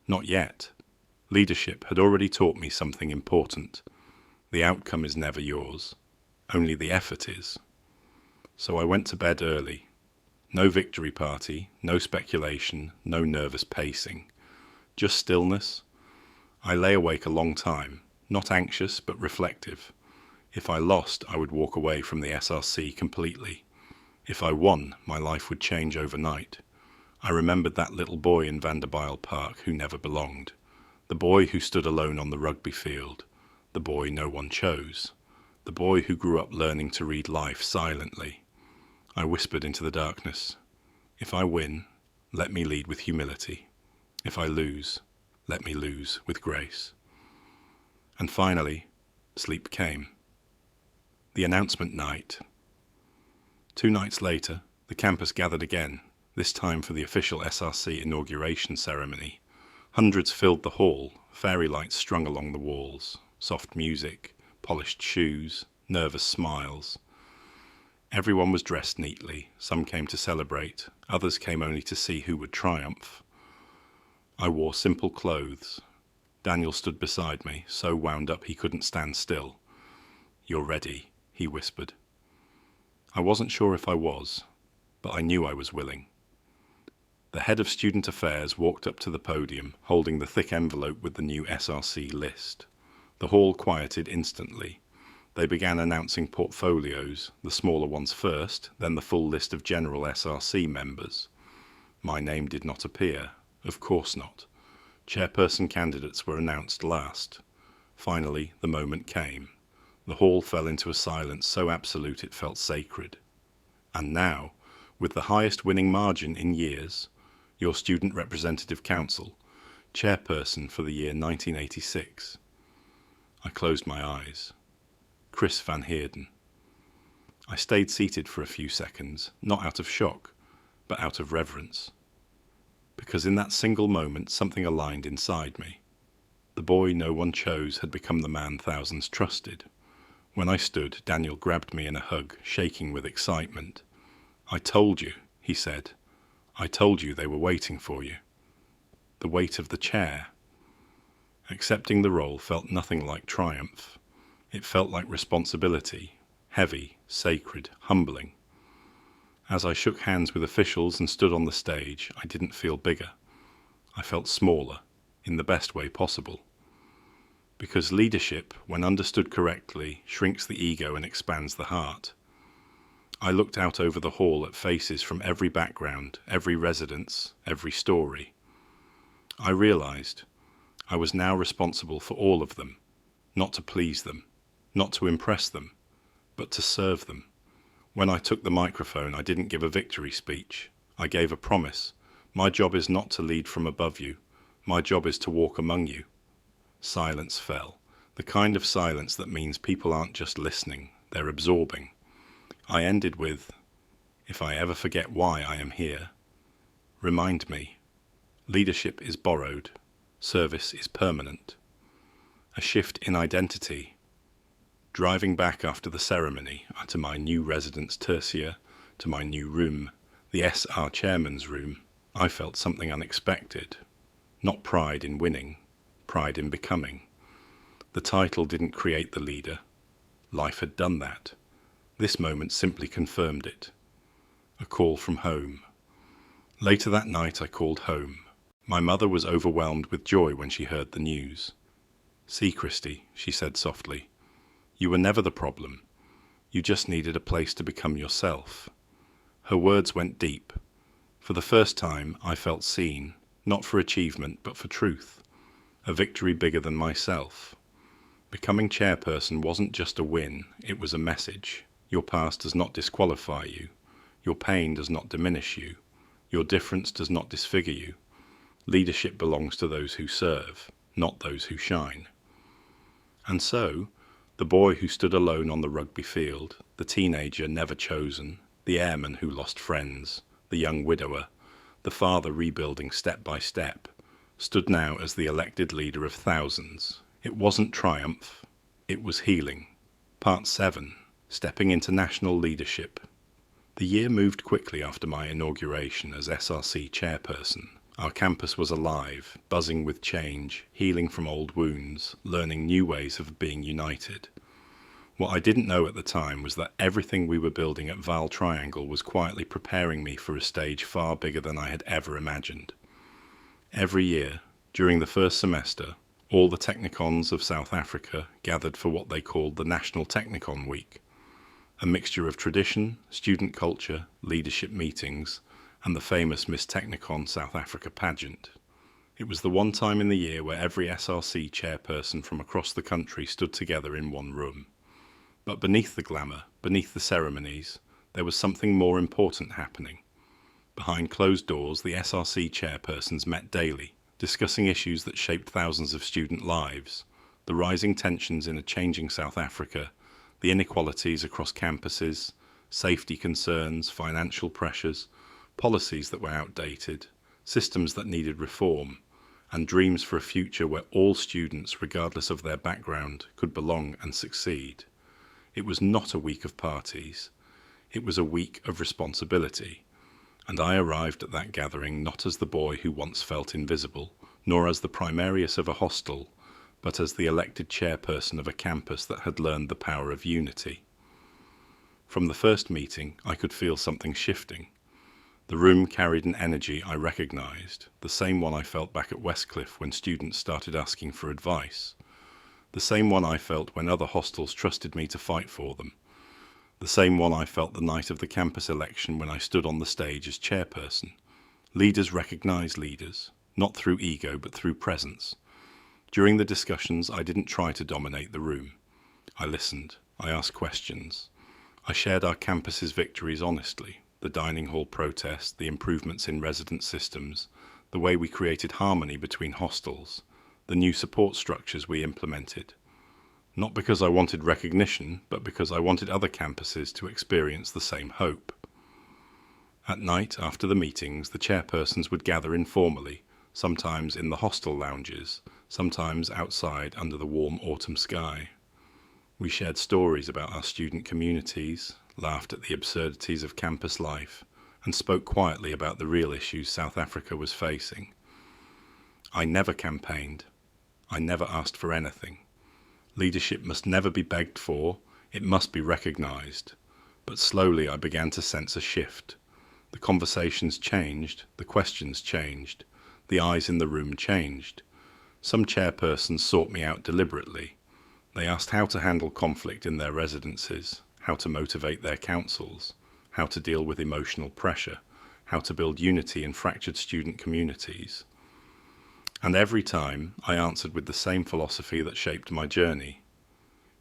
Not yet. Leadership had already taught me something important. The outcome is never yours. Only the effort is. So I went to bed early. No victory party, no speculation, no nervous pacing. Just stillness. I lay awake a long time, not anxious but reflective. If I lost, I would walk away from the SRC completely. If I won, my life would change overnight. I remembered that little boy in Vanderbilt Park who never belonged. The boy who stood alone on the rugby field. The boy no one chose. The boy who grew up learning to read life silently. I whispered into the darkness, "If I win, let me lead with humility. If I lose, let me lose with grace." And finally, sleep came. The announcement night. 2 nights later, the campus gathered again, this time for the official SRC inauguration ceremony. Hundreds filled the hall, fairy lights strung along the walls, soft music, polished shoes, nervous smiles. Everyone was dressed neatly. Some came to celebrate, others came only to see who would triumph. I wore simple clothes. Daniel stood beside me, so wound up he couldn't stand still. "You're ready," he whispered. I wasn't sure if I was, but I knew I was willing. The head of student affairs walked up to the podium, holding the thick envelope with the new SRC list. The hall quieted instantly. They began announcing portfolios, the smaller ones first, then the full list of general SRC members. My name did not appear. Of course not. Chairperson candidates were announced last. Finally, the moment came. The hall fell into a silence so absolute it felt sacred. And now, with the highest winning margin in years, your Student Representative Council, chairperson for the year 1986. I closed my eyes. Chris Van Heerden. I stayed seated for a few seconds, not out of shock, but out of reverence. Because in that single moment something aligned inside me. The boy no one chose had become the man thousands trusted. When I stood, Daniel grabbed me in a hug, shaking with excitement. "I told you," he said. "I told you they were waiting for you." The weight of the chair. Accepting the role felt nothing like triumph. It felt like responsibility, heavy, sacred, humbling. As I shook hands with officials and stood on the stage, I didn't feel bigger. I felt smaller, in the best way possible. Because leadership, when understood correctly, shrinks the ego and expands the heart. I looked out over the hall at faces from every background, every residence, every story. I realized I was now responsible for all of them, not to please them, not to impress them, but to serve them. When I took the microphone, I didn't give a victory speech. I gave a promise. My job is not to lead from above you. My job is to walk among you. Silence fell, the kind of silence that means people aren't just listening, they're absorbing. I ended with, "If I ever forget why I am here, remind me. Leadership is borrowed, service is permanent." A shift in identity. Driving back after the ceremony to my new residence tertia, to my new room, the SR chairman's room, I felt something unexpected. Not pride in winning, pride in becoming. The title didn't create the leader. Life had done that. This moment simply confirmed it. A call from home. Later that night I called home. My mother was overwhelmed with joy when she heard the news. "See, Christy," she said softly, "you were never the problem. You just needed a place to become yourself." Her words went deep. For the first time I felt seen, not for achievement but for truth. A victory bigger than myself. Becoming chairperson wasn't just a win, it was a message. Your past does not disqualify you. Your pain does not diminish you. Your difference does not disfigure you. Leadership belongs to those who serve, not those who shine. And so, the boy who stood alone on the rugby field, the teenager never chosen, the airman who lost friends, the young widower, the father rebuilding step by step, stood now as the elected leader of thousands. It wasn't triumph, it was healing. Part 7. Stepping into national leadership. The year moved quickly after my inauguration as SRC chairperson. Our campus was alive, buzzing with change, healing from old wounds, learning new ways of being united. What I didn't know at the time was that everything we were building at Val Triangle was quietly preparing me for a stage far bigger than I had ever imagined. Every year, during the first semester, all the Technicons of South Africa gathered for what they called the National Technicon Week, a mixture of tradition, student culture, leadership meetings, and the famous Miss Technicon South Africa pageant. It was the one time in the year where every SRC chairperson from across the country stood together in one room. But beneath the glamour, beneath the ceremonies, there was something more important happening. Behind closed doors, the SRC chairpersons met daily, discussing issues that shaped thousands of student lives, the rising tensions in a changing South Africa, the inequalities across campuses, safety concerns, financial pressures, policies that were outdated, systems that needed reform, and dreams for a future where all students, regardless of their background, could belong and succeed. It was not a week of parties. It was a week of responsibility. And I arrived at that gathering not as the boy who once felt invisible, nor as the primarius of a hostel, but as the elected chairperson of a campus that had learned the power of unity. From the first meeting, I could feel something shifting. The room carried an energy I recognized, the same one I felt back at Westcliff when students started asking for advice, the same one I felt when other hostels trusted me to fight for them, the same one I felt the night of the campus election when I stood on the stage as chairperson. Leaders recognize leaders, not through ego but through presence. During the discussions, I didn't try to dominate the room. I listened, I asked questions. I shared our campus's victories honestly, the dining hall protest, the improvements in resident systems, the way we created harmony between hostels, the new support structures we implemented. Not because I wanted recognition, but because I wanted other campuses to experience the same hope. At night, after the meetings, the chairpersons would gather informally, sometimes in the hostel lounges, sometimes outside under the warm autumn sky. We shared stories about our student communities, laughed at the absurdities of campus life, and spoke quietly about the real issues South Africa was facing. I never campaigned. I never asked for anything. Leadership must never be begged for, it must be recognised. But slowly I began to sense a shift. The conversations changed, the questions changed, the eyes in the room changed. Some chairpersons sought me out deliberately. They asked how to handle conflict in their residences, how to motivate their councils, how to deal with emotional pressure, how to build unity in fractured student communities. And every time I answered with the same philosophy that shaped my journey.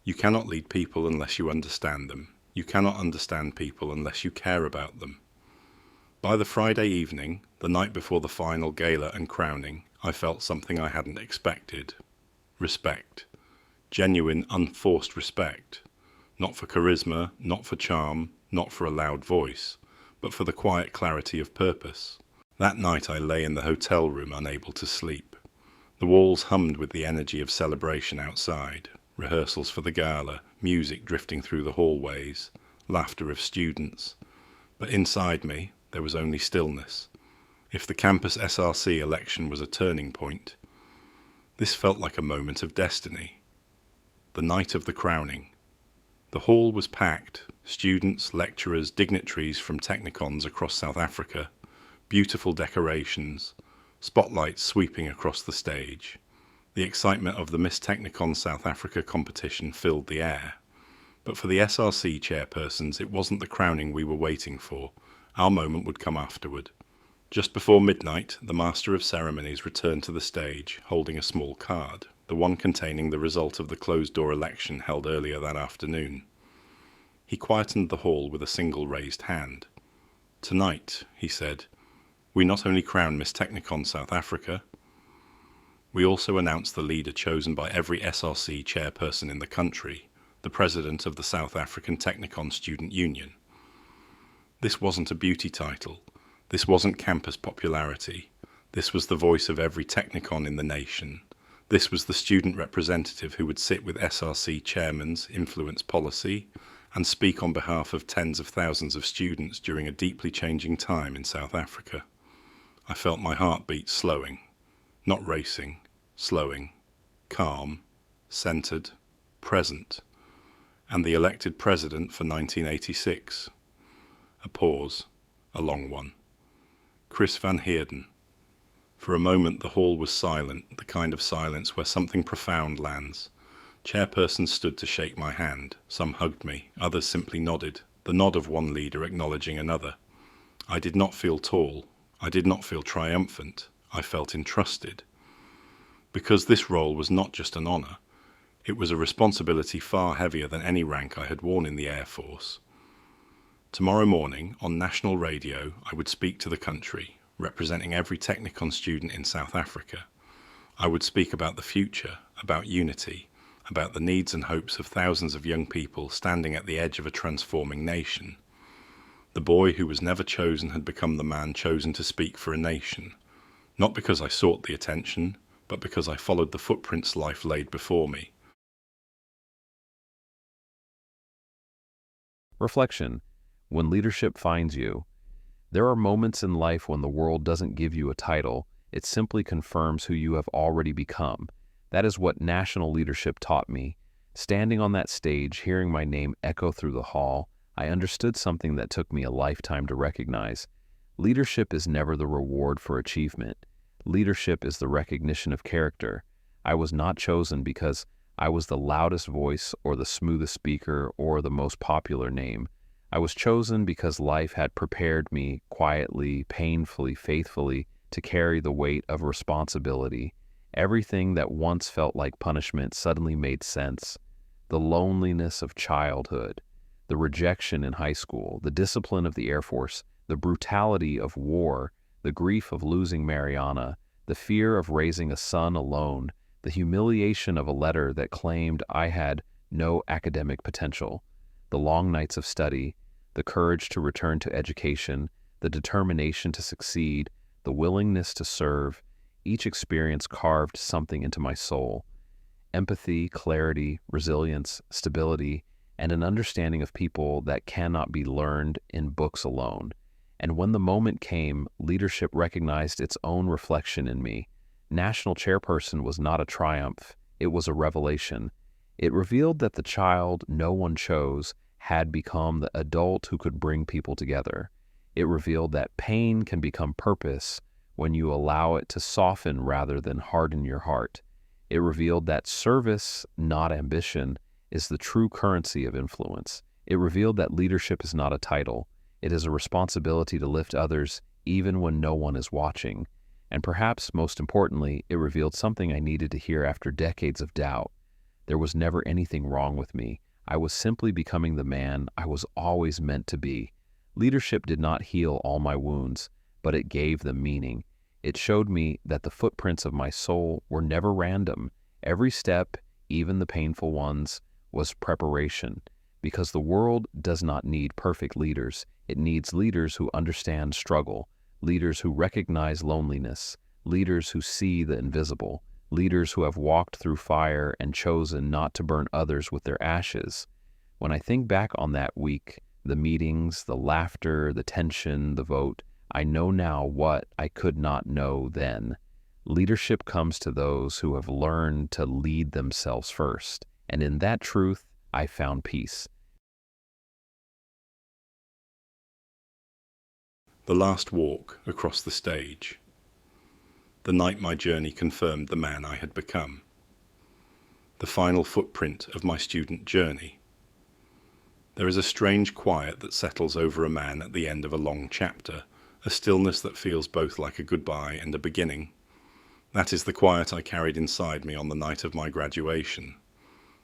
You cannot lead people unless you understand them. You cannot understand people unless you care about them. By the Friday evening, the night before the final gala and crowning, I felt something I hadn't expected. Respect. Genuine, unforced respect. Not for charisma, not for charm, not for a loud voice, but for the quiet clarity of purpose. That night I lay in the hotel room unable to sleep. The walls hummed with the energy of celebration outside, rehearsals for the gala, music drifting through the hallways, laughter of students. But inside me, there was only stillness. If the campus SRC election was a turning point, this felt like a moment of destiny. The night of the crowning. The hall was packed, students, lecturers, dignitaries from technicons across South Africa, beautiful decorations, spotlights sweeping across the stage. The excitement of the Miss Technicon South Africa competition filled the air. But for the SRC chairpersons, it wasn't the crowning we were waiting for. Our moment would come afterward. Just before midnight, the Master of Ceremonies returned to the stage, holding a small card, the one containing the result of the closed-door election held earlier that afternoon. He quietened the hall with a single raised hand. "Tonight," he said, "we not only crown Miss Technicon South Africa, we also announce the leader chosen by every SRC chairperson in the country, the president of the South African Technicon Student Union." This wasn't a beauty title. This wasn't campus popularity. This was the voice of every Technicon in the nation. This was the student representative who would sit with SRC chairmen, influence policy, and speak on behalf of tens of thousands of students during a deeply changing time in South Africa. I felt my heartbeat slowing, not racing, slowing, calm, centered, present, and the elected president for 1986. A pause, a long one. Chris Van Heerden. For a moment the hall was silent, the kind of silence where something profound lands. Chairpersons stood to shake my hand. Some hugged me, others simply nodded, the nod of one leader acknowledging another. I did not feel tall. I did not feel triumphant. I felt entrusted. Because this role was not just an honor, it was a responsibility far heavier than any rank I had worn in the Air Force. Tomorrow morning, on national radio, I would speak to the country, representing every Technicon student in South Africa. I would speak about the future, about unity, about the needs and hopes of thousands of young people standing at the edge of a transforming nation. The boy who was never chosen had become the man chosen to speak for a nation, not because I sought the attention, but because I followed the footprints life laid before me. Reflection. When leadership finds you. There are moments in life when the world doesn't give you a title, it simply confirms who you have already become. That is what national leadership taught me. Standing on that stage, hearing my name echo through the hall, I understood something that took me a lifetime to recognize. Leadership is never the reward for achievement. Leadership is the recognition of character. I was not chosen because I was the loudest voice or the smoothest speaker or the most popular name. I was chosen because life had prepared me quietly, painfully, faithfully to carry the weight of responsibility. Everything that once felt like punishment suddenly made sense. The loneliness of childhood, the rejection in high school, the discipline of the Air Force, the brutality of war, the grief of losing Mariana, the fear of raising a son alone, the humiliation of a letter that claimed I had no academic potential, the long nights of study, the courage to return to education, the determination to succeed, the willingness to serve. Each experience carved something into my soul: empathy, clarity, resilience, stability, and an understanding of people that cannot be learned in books alone. And when the moment came, leadership recognized its own reflection in me. National chairperson was not a triumph, it was a revelation. It revealed that the child no one chose had become the adult who could bring people together. It revealed that pain can become purpose when you allow it to soften rather than harden your heart. It revealed that service, not ambition, is the true currency of influence. It revealed that leadership is not a title. It is a responsibility to lift others even when no one is watching. And perhaps most importantly, it revealed something I needed to hear after decades of doubt. There was never anything wrong with me. I was simply becoming the man I was always meant to be. Leadership did not heal all my wounds, but it gave them meaning. It showed me that the footprints of my soul were never random. Every step, even the painful ones, was preparation. Because the world does not need perfect leaders. It needs leaders who understand struggle, leaders who recognize loneliness, leaders who see the invisible, leaders who have walked through fire and chosen not to burn others with their ashes. When I think back on that week, the meetings, the laughter, the tension, the vote, I know now what I could not know then. Leadership comes to those who have learned to lead themselves first, and in that truth, I found peace. The last walk across the stage. The night my journey confirmed the man I had become. The final footprint of my student journey. There is a strange quiet that settles over a man at the end of a long chapter, a stillness that feels both like a goodbye and a beginning. That is the quiet I carried inside me on the night of my graduation.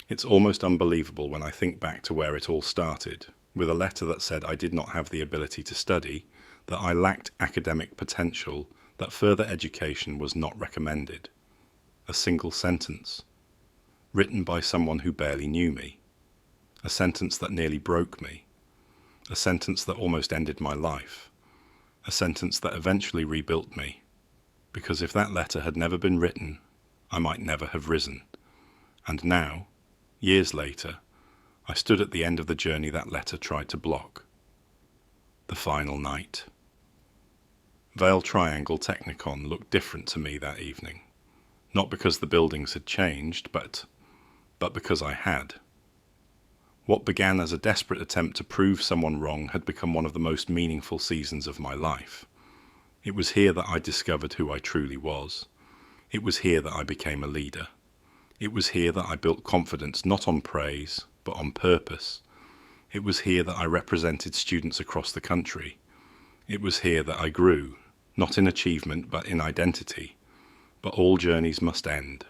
It's almost unbelievable when I think back to where it all started, with a letter that said I did not have the ability to study, that I lacked academic potential, that further education was not recommended. A single sentence, written by someone who barely knew me. A sentence that nearly broke me. A sentence that almost ended my life. A sentence that eventually rebuilt me. Because if that letter had never been written, I might never have risen. And now, years later, I stood at the end of the journey that letter tried to block. The final night. Vale Triangle Technicon looked different to me that evening. Not because the buildings had changed, but because I had. What began as a desperate attempt to prove someone wrong had become one of the most meaningful seasons of my life. It was here that I discovered who I truly was. It was here that I became a leader. It was here that I built confidence not on praise, but on purpose. It was here that I represented students across the country. It was here that I grew, not in achievement but in identity. But all journeys must end.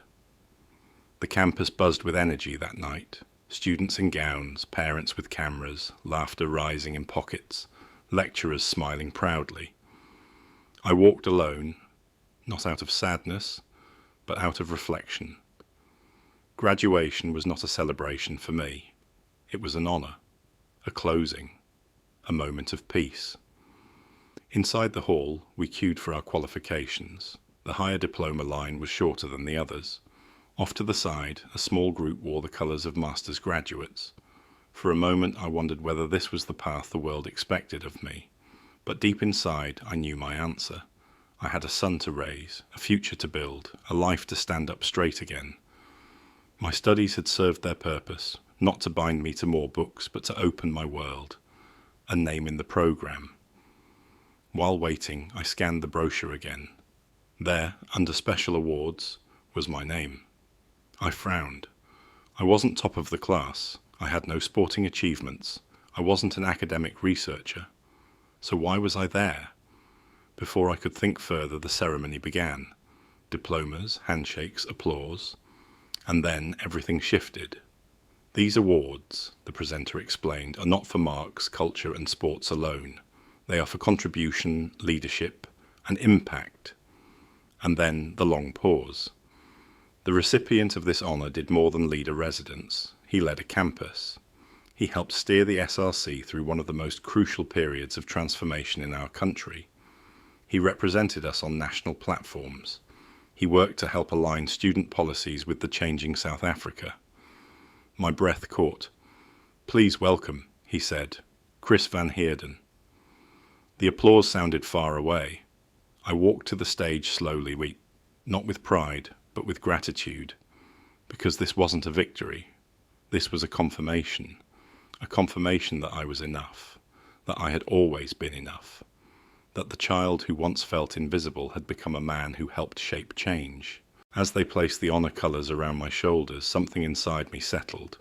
The campus buzzed with energy that night. Students in gowns, parents with cameras, laughter rising in pockets, lecturers smiling proudly. I walked alone, not out of sadness, but out of reflection. Graduation was not a celebration for me. It was an honor, a closing, a moment of peace. Inside the hall, we queued for our qualifications. The higher diploma line was shorter than the others. Off to the side, a small group wore the colours of master's graduates. For a moment I wondered whether this was the path the world expected of me. But deep inside I knew my answer. I had a son to raise, a future to build, a life to stand up straight again. My studies had served their purpose, not to bind me to more books, but to open my world, a name in the programme. While waiting, I scanned the brochure again. There, under special awards, was my name. I frowned. I wasn't top of the class. I had no sporting achievements. I wasn't an academic researcher. So why was I there? Before I could think further, the ceremony began. Diplomas, handshakes, applause. And then everything shifted. These awards, the presenter explained, are not for marks, culture and sports alone. They are for contribution, leadership, and impact. And then the long pause. The recipient of this honour did more than lead a residence. He led a campus. He helped steer the SRC through one of the most crucial periods of transformation in our country. He represented us on national platforms. He worked to help align student policies with the changing South Africa. My breath caught. "Please welcome," he said, "Chris Van Heerden." The applause sounded far away. I walked to the stage slowly, not with pride, but with gratitude, because this wasn't a victory. This was a confirmation that I was enough, that I had always been enough, that the child who once felt invisible had become a man who helped shape change. As they placed the honor colors around my shoulders, something inside me settled.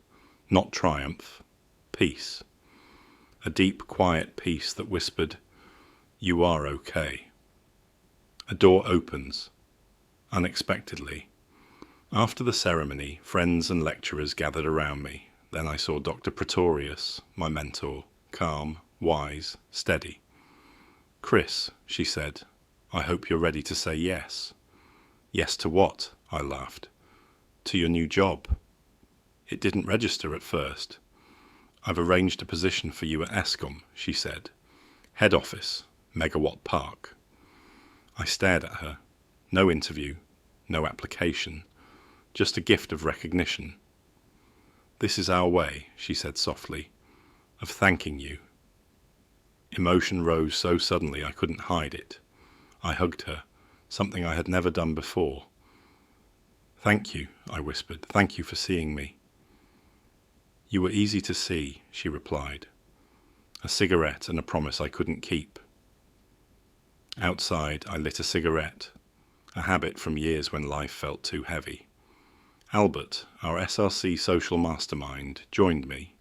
Not triumph, peace. A deep, quiet peace that whispered, "You are okay." A door opens, unexpectedly. After the ceremony, friends and lecturers gathered around me. Then I saw Dr. Pretorius, my mentor, calm, wise, steady. "Chris," she said, "I hope you're ready to say yes." "Yes to what?" I laughed. "To your new job." It didn't register at first. "I've arranged a position for you at Eskom," she said. "Head office, Megawatt Park." I stared at her. No interview, no application, just a gift of recognition. "This is our way," she said softly, "of thanking you." Emotion rose so suddenly I couldn't hide it. I hugged her, something I had never done before. "Thank you," I whispered. "Thank you for seeing me." "You were easy to see," she replied. A cigarette and a promise I couldn't keep. Outside, I lit a cigarette, a habit from years when life felt too heavy. Albert, our SRC social mastermind, joined me.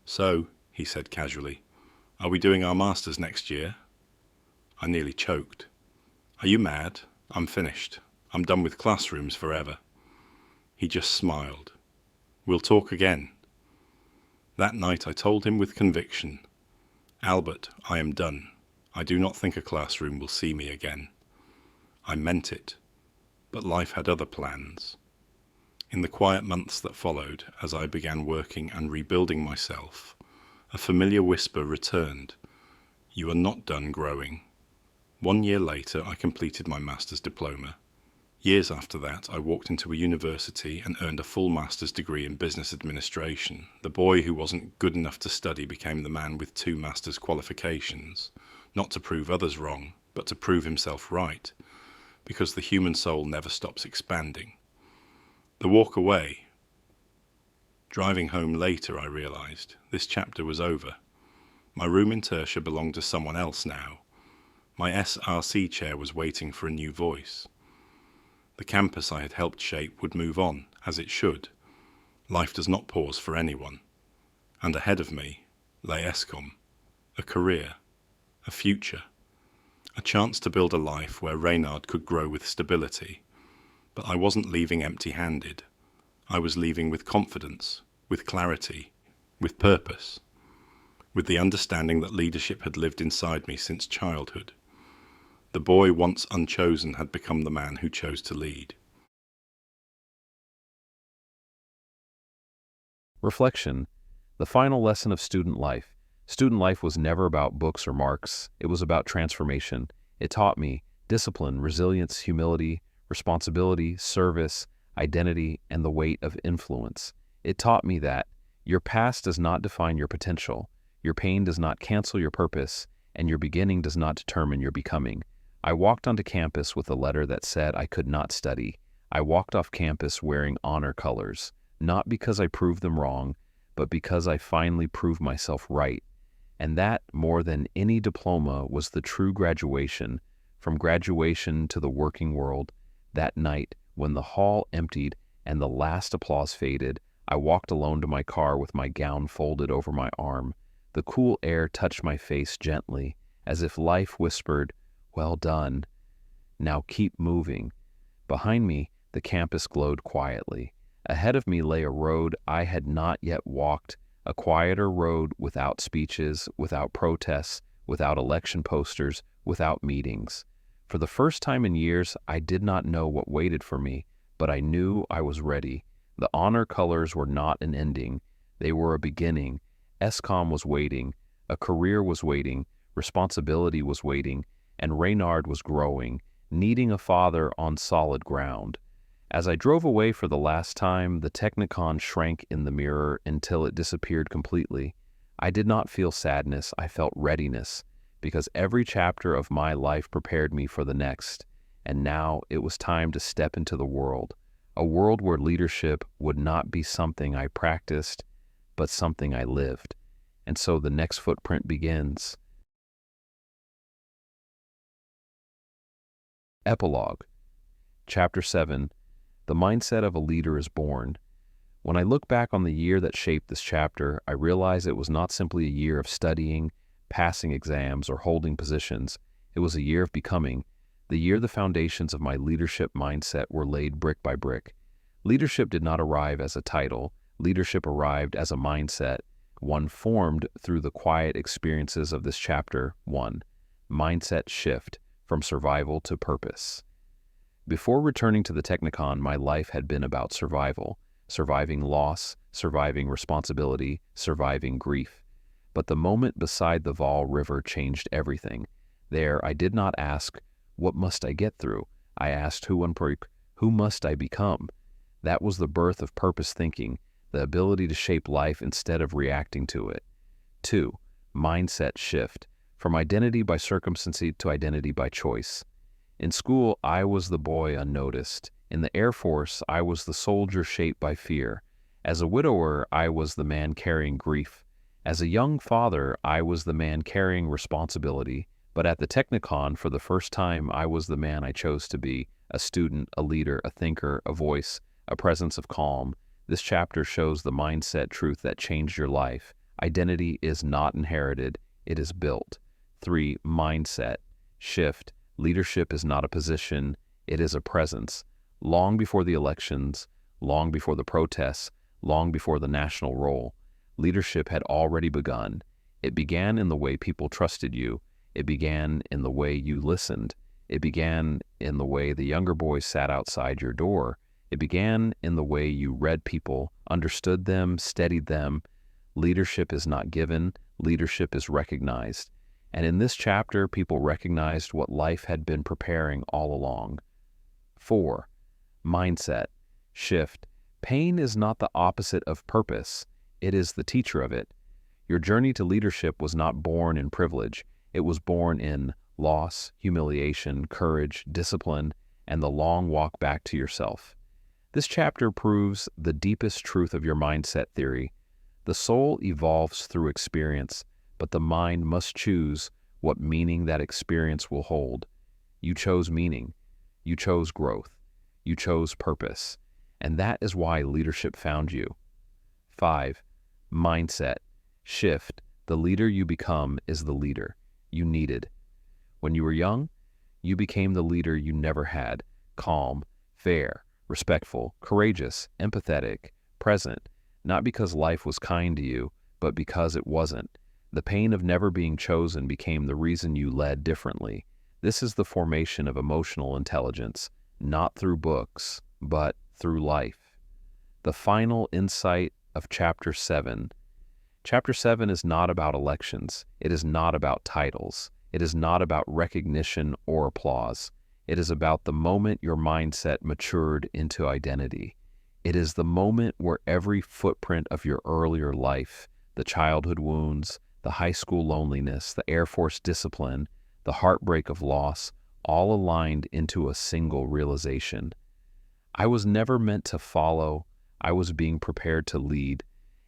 "So," he said casually, "are we doing our masters next year?" I nearly choked. "Are you mad? I'm finished. I'm done with classrooms forever." He just smiled. "We'll talk again." That night I told him with conviction, "Albert, I am done. I do not think a classroom will see me again." I meant it, but life had other plans. In the quiet months that followed, as I began working and rebuilding myself, a familiar whisper returned, "You are not done growing." 1 year later, I completed my master's diploma. Years after that, I walked into a university and earned a full master's degree in business administration. The boy who wasn't good enough to study became the man with 2 master's qualifications, not to prove others wrong, but to prove himself right, because the human soul never stops expanding. The walk away. Driving home later, I realized this chapter was over. My room in Tertia belonged to someone else now. My SRC chair was waiting for a new voice. The campus I had helped shape would move on, as it should. Life does not pause for anyone. And ahead of me lay Eskom, a career, a future, a chance to build a life where Reynard could grow with stability. But I wasn't leaving empty-handed. I was leaving with confidence, with clarity, with purpose, with the understanding that leadership had lived inside me since childhood. The boy once unchosen had become the man who chose to lead. Reflection. The final lesson of student life. Student life was never about books or marks. It was about transformation. It taught me discipline, resilience, humility, responsibility, service, identity, and the weight of influence. It taught me that your past does not define your potential, your pain does not cancel your purpose, and your beginning does not determine your becoming. I walked onto campus with a letter that said I could not study. I walked off campus wearing honor colors, not because I proved them wrong, but because I finally proved myself right. And that, more than any diploma, was the true graduation. From graduation to the working world, that night, when the hall emptied and the last applause faded, I walked alone to my car with my gown folded over my arm. The cool air touched my face gently, as if life whispered, "Well done. Now keep moving." Behind me, the campus glowed quietly. Ahead of me lay a road I had not yet walked, a quieter road without speeches, without protests, without election posters, without meetings. For the first time in years, I did not know what waited for me, but I knew I was ready. The honor colors were not an ending. They were a beginning. Eskom was waiting. A career was waiting. Responsibility was waiting. And Reynard was growing. needing a father on solid ground. As I drove away for the last time, the Technicon shrank in the mirror until it disappeared completely. I did not feel sadness, I felt readiness, because every chapter of my life prepared me for the next, and now it was time to step into the world, a world where leadership would not be something I practiced, but something I lived. And so the next footprint begins. Epilogue. Chapter 7. The mindset of a leader is born. When I look back on the year that shaped this chapter, I realize it was not simply a year of studying, passing exams, or holding positions. It was a year of becoming, the year the foundations of my leadership mindset were laid brick by brick. Leadership did not arrive as a title. Leadership arrived as a mindset, one formed through the quiet experiences of this chapter. 1. Mindset shift from survival to purpose. Before returning to the Technicon, my life had been about survival, surviving loss, surviving responsibility, surviving grief. But the moment beside the Vaal River changed everything. There, I did not ask, what must I get through? I asked, who must I become? That was the birth of purpose thinking, the ability to shape life instead of reacting to it. 2. Mindset shift, from identity by circumstance to identity by choice. In school, I was the boy unnoticed. In the Air Force, I was the soldier shaped by fear. As a widower, I was the man carrying grief. As a young father, I was the man carrying responsibility. But at the Technicon, for the first time, I was the man I chose to be, a student, a leader, a thinker, a voice, a presence of calm. This chapter shows the mindset truth that changed your life. Identity is not inherited, it is built. 3. Mindset shift. Leadership is not a position, it is a presence. Long before the elections, long before the protests, long before the national roll, leadership had already begun. It began in the way people trusted you. It began in the way you listened. It began in the way the younger boys sat outside your door. It began in the way you read people, understood them, steadied them. Leadership is not given, leadership is recognized. And in this chapter, people recognized what life had been preparing all along. 4. Mindset shift. Pain is not the opposite of purpose. It is the teacher of it. Your journey to leadership was not born in privilege. It was born in loss, humiliation, courage, discipline, and the long walk back to yourself. This chapter proves the deepest truth of your mindset theory. The soul evolves through experience, but the mind must choose what meaning that experience will hold. You chose meaning. You chose growth. You chose purpose. And that is why leadership found you. 5. Mindset shift. The leader you become is the leader you needed. When you were young, you became the leader you never had. Calm, fair, respectful, courageous, empathetic, present, not because life was kind to you, but because it wasn't. The pain of never being chosen became the reason you led differently. This is the formation of emotional intelligence, not through books, but through life. The final insight of Chapter 7. Chapter 7 is not about elections. It is not about titles. It is not about recognition or applause. It is about the moment your mindset matured into identity. It is the moment where every footprint of your earlier life, the childhood wounds, the high school loneliness, the Air Force discipline, the heartbreak of loss, all aligned into a single realization. I was never meant to follow, I was being prepared to lead,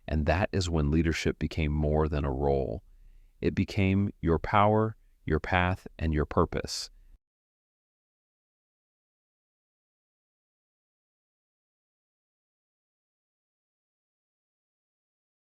and that is when leadership became more than a role. It became your power, your path, and your purpose.